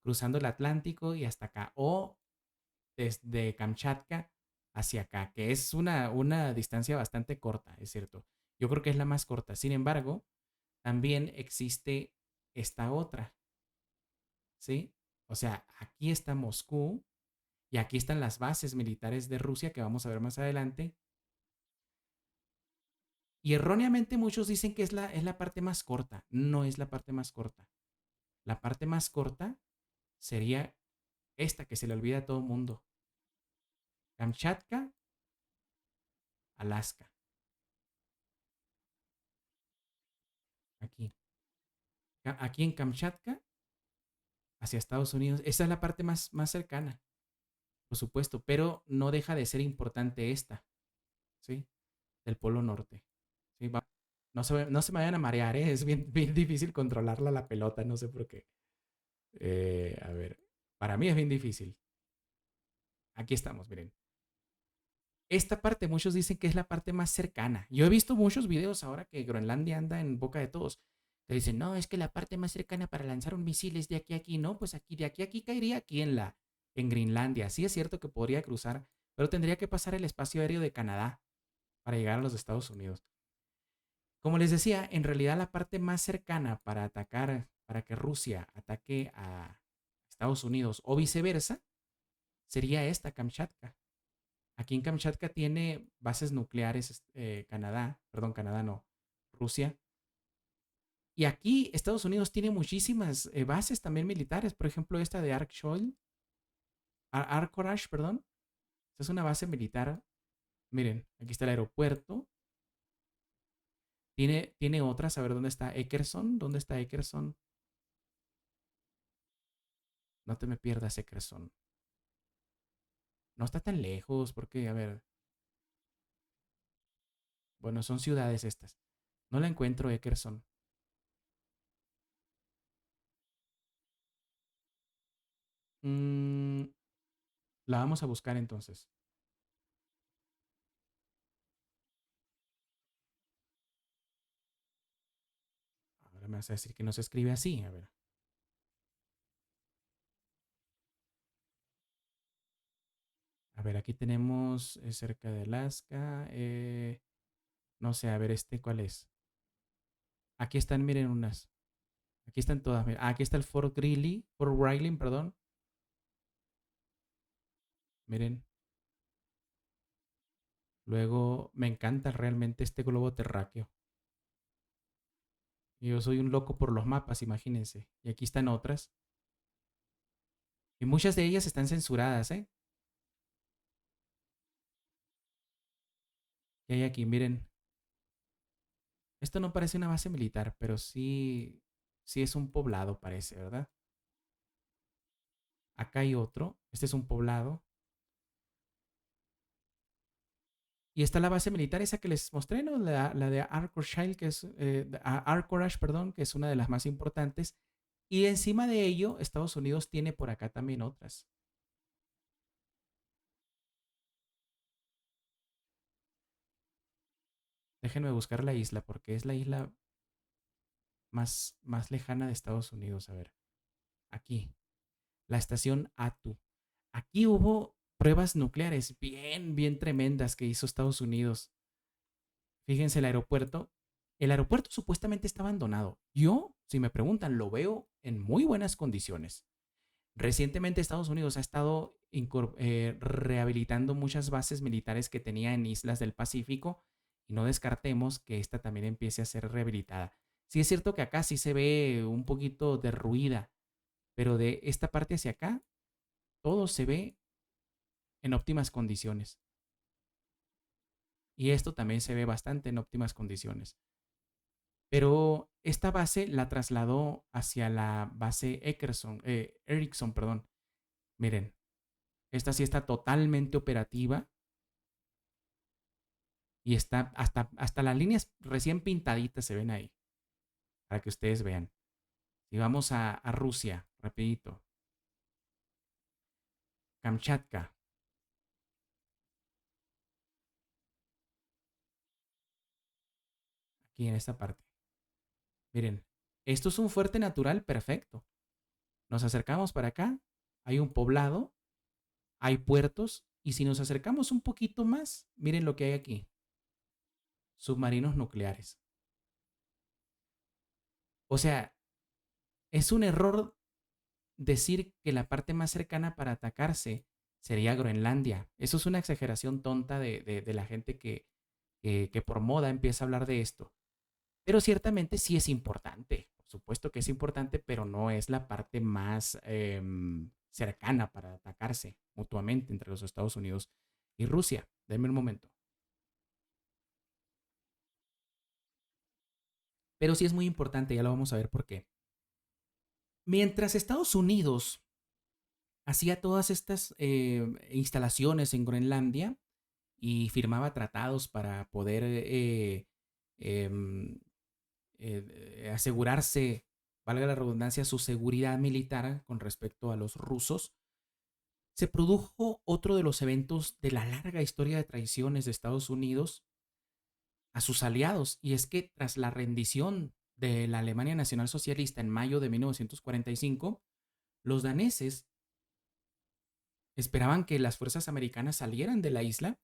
cruzando el Atlántico y hasta acá, o desde Kamchatka hacia acá, que es una distancia bastante corta, es cierto. Yo creo que es la más corta. Sin embargo, también existe esta otra, ¿sí? O sea, aquí está Moscú y aquí están las bases militares de Rusia que vamos a ver más adelante. Y erróneamente muchos dicen que es la parte más corta. No es la parte más corta. La parte más corta sería esta que se le olvida a todo el mundo. Kamchatka, Alaska. Aquí. Aquí en Kamchatka, hacia Estados Unidos. Esa es la parte más cercana, por supuesto. Pero no deja de ser importante esta, ¿sí? Del Polo Norte. ¿Sí? No se me vayan a marear, ¿eh? Es bien difícil controlarla la pelota, no sé por qué. A ver, para mí es bien difícil. Aquí estamos, miren. Esta parte muchos dicen que es la parte más cercana. Yo he visto muchos videos ahora que Groenlandia anda en boca de todos. Te dicen, no, es que la parte más cercana para lanzar un misil es de aquí a aquí. No, pues aquí, de aquí a aquí caería aquí en Groenlandia. Sí es cierto que podría cruzar, pero tendría que pasar el espacio aéreo de Canadá para llegar a los Estados Unidos. Como les decía, en realidad la parte más cercana para atacar, para que Rusia ataque a Estados Unidos o viceversa, sería esta, Kamchatka. Aquí en Kamchatka tiene bases nucleares Canadá, perdón, Canadá no, Rusia. Y aquí Estados Unidos tiene muchísimas bases también militares. Por ejemplo, esta de Arcourage, perdón. Esta es una base militar. Miren, aquí está el aeropuerto. Tiene otras. A ver, ¿dónde está Eckerson? ¿Dónde está Eckerson? No te me pierdas Eckerson. No está tan lejos, porque, a ver, bueno, son ciudades estas. No la encuentro, Eckerson. Mm, la vamos a buscar entonces. Ahora me vas a decir que no se escribe así. A ver, aquí tenemos cerca de Alaska. No sé, a ver, ¿cuál es? Aquí están, miren, unas. Aquí están todas. Mira. Ah, aquí está el Fort Riley, perdón. Miren. Luego, me encanta realmente este globo terráqueo. Yo soy un loco por los mapas, imagínense. Y aquí están otras. Y muchas de ellas están censuradas, ¿eh? Y hay aquí, miren. Esto no parece una base militar, pero sí, sí es un poblado, parece, ¿verdad? Acá hay otro. Este es un poblado. Y está la base militar esa que les mostré, ¿no? La de Arcorshire, que es Arcorage, perdón, que es una de las más importantes. Y encima de ello, Estados Unidos tiene por acá también otras. Déjenme buscar la isla, porque es la isla más lejana de Estados Unidos. A ver, aquí, la estación Atu. Aquí hubo pruebas nucleares bien tremendas que hizo Estados Unidos. Fíjense el aeropuerto. El aeropuerto supuestamente está abandonado. Yo, si me preguntan, lo veo en muy buenas condiciones. Recientemente Estados Unidos ha estado rehabilitando muchas bases militares que tenía en islas del Pacífico y no descartemos que esta también empiece a ser rehabilitada. Sí es cierto que acá sí se ve un poquito derruida, pero de esta parte hacia acá todo se ve en óptimas condiciones. Y esto también se ve bastante en óptimas condiciones. Pero esta base la trasladó hacia la base Ericsson, perdón. Miren, esta sí está totalmente operativa y está hasta las líneas recién pintaditas se ven ahí, para que ustedes vean. Si vamos a Rusia, rapidito, Kamchatka, aquí en esta parte. Miren, esto es un fuerte natural perfecto. Nos acercamos para acá, hay un poblado, hay puertos, y si nos acercamos un poquito más, miren lo que hay aquí, submarinos nucleares. O sea, es un error decir que la parte más cercana para atacarse sería Groenlandia. Eso es una exageración tonta de la gente que por moda empieza a hablar de esto. Pero ciertamente sí es importante. Por supuesto que es importante, pero no es la parte más cercana para atacarse mutuamente entre los Estados Unidos y Rusia. Denme un momento. Pero sí es muy importante, ya lo vamos a ver por qué. Mientras Estados Unidos hacía todas estas instalaciones en Groenlandia y firmaba tratados para poder em, asegurarse, valga la redundancia, su seguridad militar con respecto a los rusos, se produjo otro de los eventos de la larga historia de traiciones de Estados Unidos a sus aliados, y es que tras la rendición de la Alemania Nacional Socialista en mayo de 1945, los daneses esperaban que las fuerzas americanas salieran de la isla,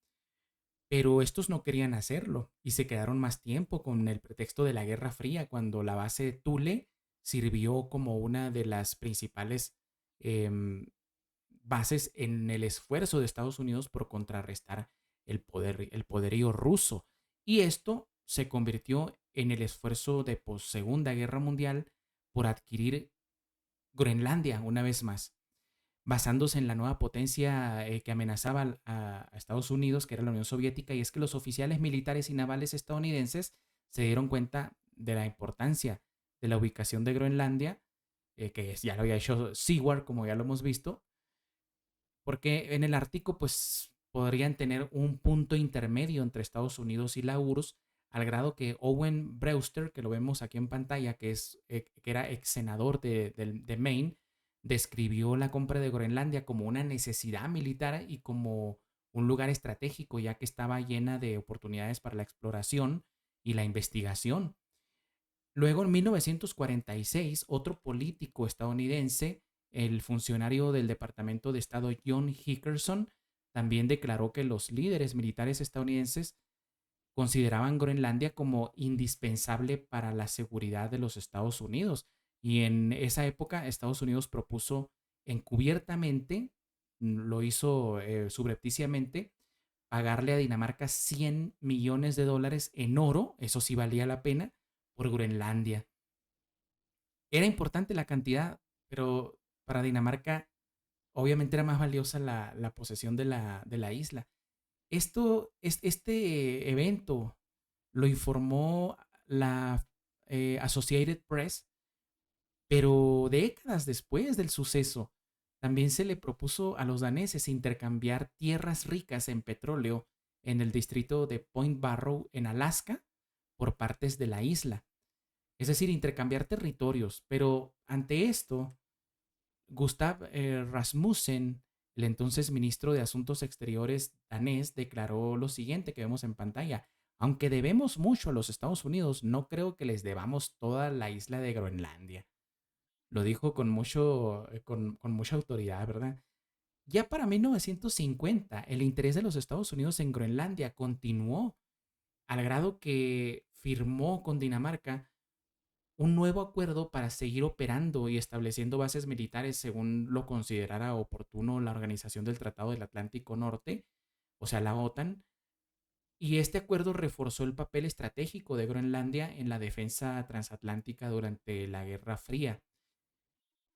pero estos no querían hacerlo y se quedaron más tiempo con el pretexto de la Guerra Fría, cuando la base de Thule sirvió como una de las principales eh, bases en el esfuerzo de Estados Unidos por contrarrestar el poderío ruso. Y esto se convirtió en el esfuerzo de Segunda Guerra Mundial por adquirir Groenlandia una vez más, basándose en la nueva potencia que amenazaba a Estados Unidos, que era la Unión Soviética. Y es que los oficiales militares y navales estadounidenses se dieron cuenta de la importancia de la ubicación de Groenlandia ya lo había hecho Seward, como ya lo hemos visto, porque en el Ártico pues podrían tener un punto intermedio entre Estados Unidos y la URSS, al grado que Owen Brewster, que lo vemos aquí en pantalla, que era ex senador de Maine, describió la compra de Groenlandia como una necesidad militar y como un lugar estratégico, ya que estaba llena de oportunidades para la exploración y la investigación. Luego, en 1946, otro político estadounidense, el funcionario del Departamento de Estado John Hickerson, también declaró que los líderes militares estadounidenses consideraban Groenlandia como indispensable para la seguridad de los Estados Unidos. Y en esa época, Estados Unidos propuso encubiertamente, lo hizo subrepticiamente, pagarle a Dinamarca 100 millones de dólares en oro, eso sí valía la pena, por Groenlandia. Era importante la cantidad, pero para Dinamarca obviamente era más valiosa la posesión de la isla. Este evento lo informó la Associated Press, pero décadas después del suceso, también se le propuso a los daneses intercambiar tierras ricas en petróleo en el distrito de Point Barrow, en Alaska, por partes de la isla. Es decir, intercambiar territorios. Pero ante esto, Gustav Rasmussen, el entonces ministro de Asuntos Exteriores danés, declaró lo siguiente que vemos en pantalla. Aunque debemos mucho a los Estados Unidos, no creo que les debamos toda la isla de Groenlandia. Lo dijo con mucha autoridad, ¿verdad? Ya para 1950, el interés de los Estados Unidos en Groenlandia continuó al grado que firmó con Dinamarca un nuevo acuerdo para seguir operando y estableciendo bases militares según lo considerara oportuno la Organización del Tratado del Atlántico Norte, o sea, la OTAN, y este acuerdo reforzó el papel estratégico de Groenlandia en la defensa transatlántica durante la Guerra Fría.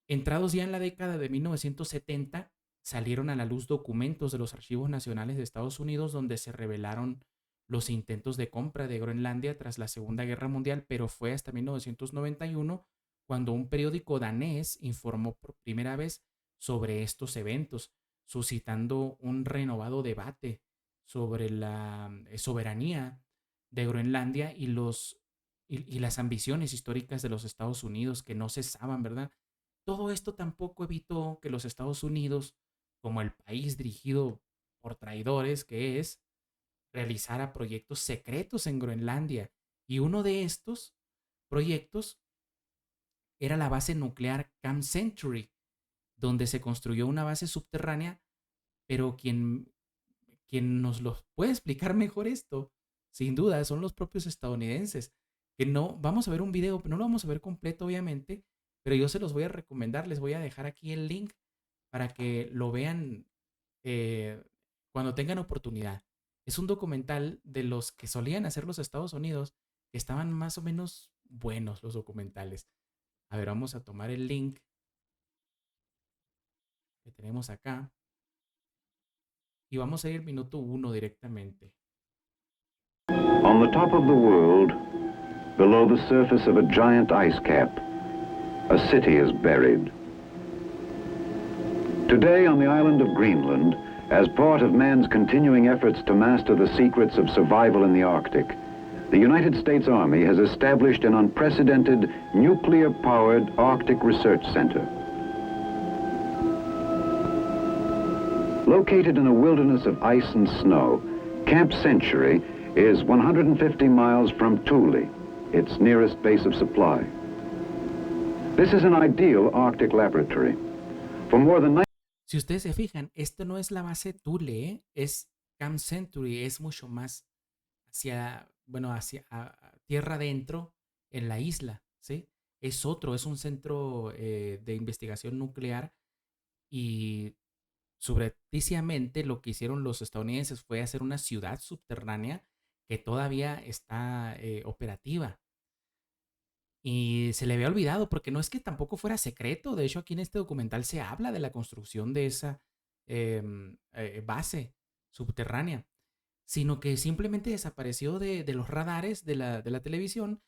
Entrados ya en la década de 1970, salieron a la luz documentos de los archivos nacionales de Estados Unidos donde se revelaron los intentos de compra de Groenlandia tras la Segunda Guerra Mundial, pero fue hasta 1991 cuando un periódico danés informó por primera vez sobre estos eventos, suscitando un renovado debate sobre la soberanía de Groenlandia y las ambiciones históricas de los Estados Unidos que no cesaban, ¿verdad? Todo esto tampoco evitó que los Estados Unidos, como el país dirigido por traidores que es, realizara proyectos secretos en Groenlandia. Y uno de estos proyectos era la base nuclear Camp Century, donde se construyó una base subterránea, pero quien nos lo puede explicar mejor esto, sin duda, son los propios estadounidenses. Que no, vamos a ver un video, no lo vamos a ver completo, obviamente, pero yo se los voy a recomendar, les voy a dejar aquí el link para que lo vean eh, cuando tengan oportunidad. Es un documental de los que solían hacer los Estados Unidos, que estaban más o menos buenos los documentales. A ver, vamos a tomar el link que tenemos acá y vamos a ir al minuto 1 directamente. On the top of the world, below the surface of a giant ice cap, a city is buried. Today on the island of Greenland, as part of man's continuing efforts to master the secrets of survival in the Arctic, the United States Army has established an unprecedented nuclear-powered Arctic Research Center. Located in a wilderness of ice and snow, Camp Century is 150 miles from Thule, its nearest base of supply. This is an ideal Arctic laboratory. For more than Si ustedes se fijan, esto no es la base Thule, es Camp Century, es mucho más hacia tierra adentro en la isla, ¿sí? Es un centro de investigación nuclear y subrepticiamente lo que hicieron los estadounidenses fue hacer una ciudad subterránea que todavía está operativa. Y se le había olvidado porque no es que tampoco fuera secreto. De hecho, aquí en este documental se habla de la construcción de esa base subterránea, sino que simplemente desapareció de los radares de la televisión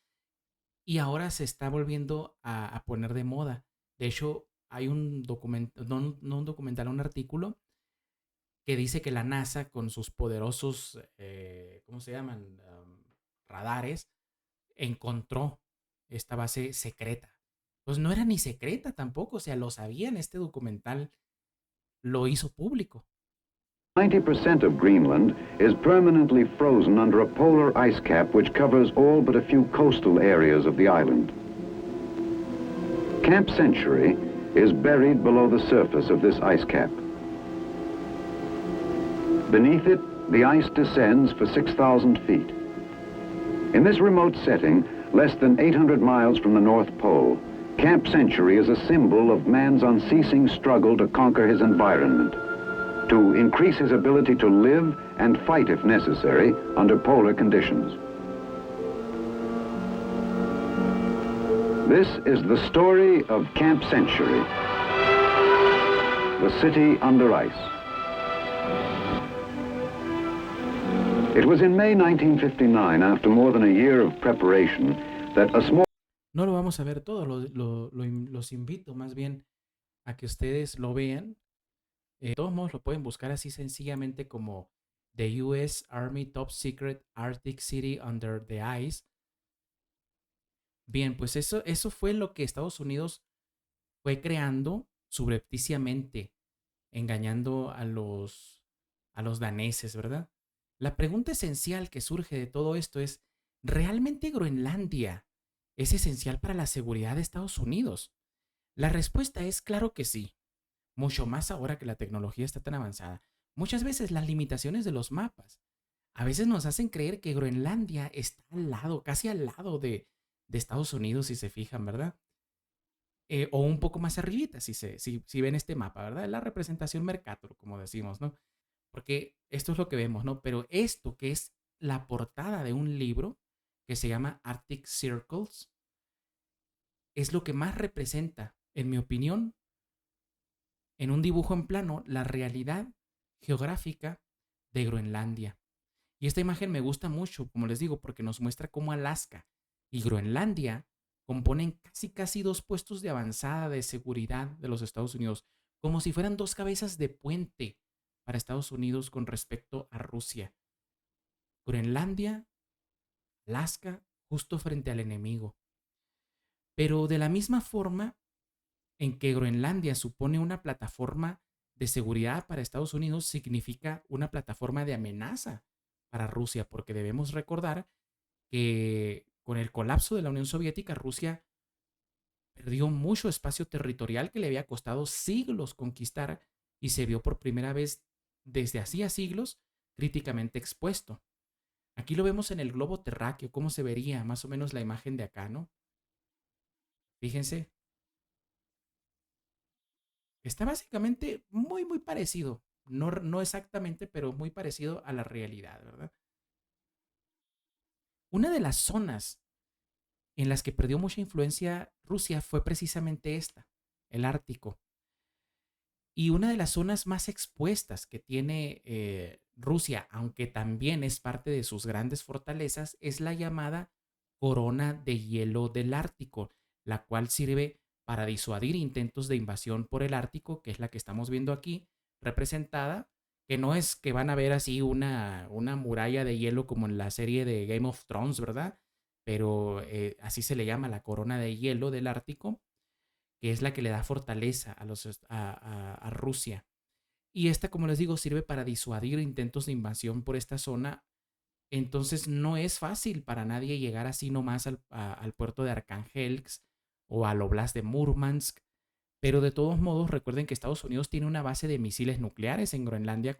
y ahora se está volviendo a poner de moda. De hecho, hay un documental, no un documental, un artículo que dice que la NASA con sus poderosos, ¿cómo se llaman? Radares, encontró esta base secreta. Pues no era ni secreta tampoco, o sea, lo sabían, este documental lo hizo público. 90% of Greenland is permanently frozen under a polar ice cap which covers all but a few coastal areas of the island. Camp Century is buried below the surface of this ice cap. Beneath it, the ice descends for 6,000 feet. In this remote setting, less than 800 miles from the North Pole, Camp Century is a symbol of man's unceasing struggle to conquer his environment, to increase his ability to live and fight if necessary under polar conditions. This is the story of Camp Century, the city under ice. It was in May 1959, after more than a year of preparation, that a small... No lo vamos a ver todo, los invito más bien a que ustedes lo vean. De todos modos, lo pueden buscar así sencillamente como The US Army Top Secret Arctic City Under the Ice. Bien, pues eso fue lo que Estados Unidos fue creando subrepticiamente, engañando a los daneses, ¿verdad? La pregunta esencial que surge de todo esto es, ¿realmente Groenlandia es esencial para la seguridad de Estados Unidos? La respuesta es claro que sí, mucho más ahora que la tecnología está tan avanzada. Muchas veces las limitaciones de los mapas a veces nos hacen creer que Groenlandia está al lado, casi al lado de Estados Unidos, si se fijan, ¿verdad? O un poco más arribita, si ven este mapa, ¿verdad? La representación Mercator, como decimos, ¿no? Porque esto es lo que vemos, ¿no? Pero esto que es la portada de un libro que se llama Arctic Circles es lo que más representa, en mi opinión, en un dibujo en plano, la realidad geográfica de Groenlandia. Y esta imagen me gusta mucho, como les digo, porque nos muestra cómo Alaska y Groenlandia componen casi dos puestos de avanzada de seguridad de los Estados Unidos, como si fueran dos cabezas de puente para Estados Unidos con respecto a Rusia. Groenlandia, Alaska, justo frente al enemigo. Pero de la misma forma en que Groenlandia supone una plataforma de seguridad para Estados Unidos, significa una plataforma de amenaza para Rusia, porque debemos recordar que con el colapso de la Unión Soviética, Rusia perdió mucho espacio territorial que le había costado siglos conquistar y se vio por primera vez desde hacía siglos críticamente expuesto. Aquí lo vemos en el globo terráqueo, cómo se vería más o menos la imagen de acá, ¿no? Fíjense, está básicamente muy parecido. No exactamente, pero muy parecido a la realidad, ¿verdad? Una de las zonas en las que perdió mucha influencia Rusia fue precisamente esta, el Ártico. Y una de las zonas más expuestas que tiene Rusia, aunque también es parte de sus grandes fortalezas, es la llamada corona de hielo del Ártico, la cual sirve para disuadir intentos de invasión por el Ártico, que es la que estamos viendo aquí, representada, que no es que van a ver así una muralla de hielo como en la serie de Game of Thrones, ¿verdad? Pero así se le llama la corona de hielo del Ártico, que es la que le da fortaleza a Rusia. Y esta, como les digo, sirve para disuadir intentos de invasión por esta zona. Entonces no es fácil para nadie llegar así nomás al puerto de Archangelsk o al Oblast de Murmansk. Pero de todos modos, recuerden que Estados Unidos tiene una base de misiles nucleares en Groenlandia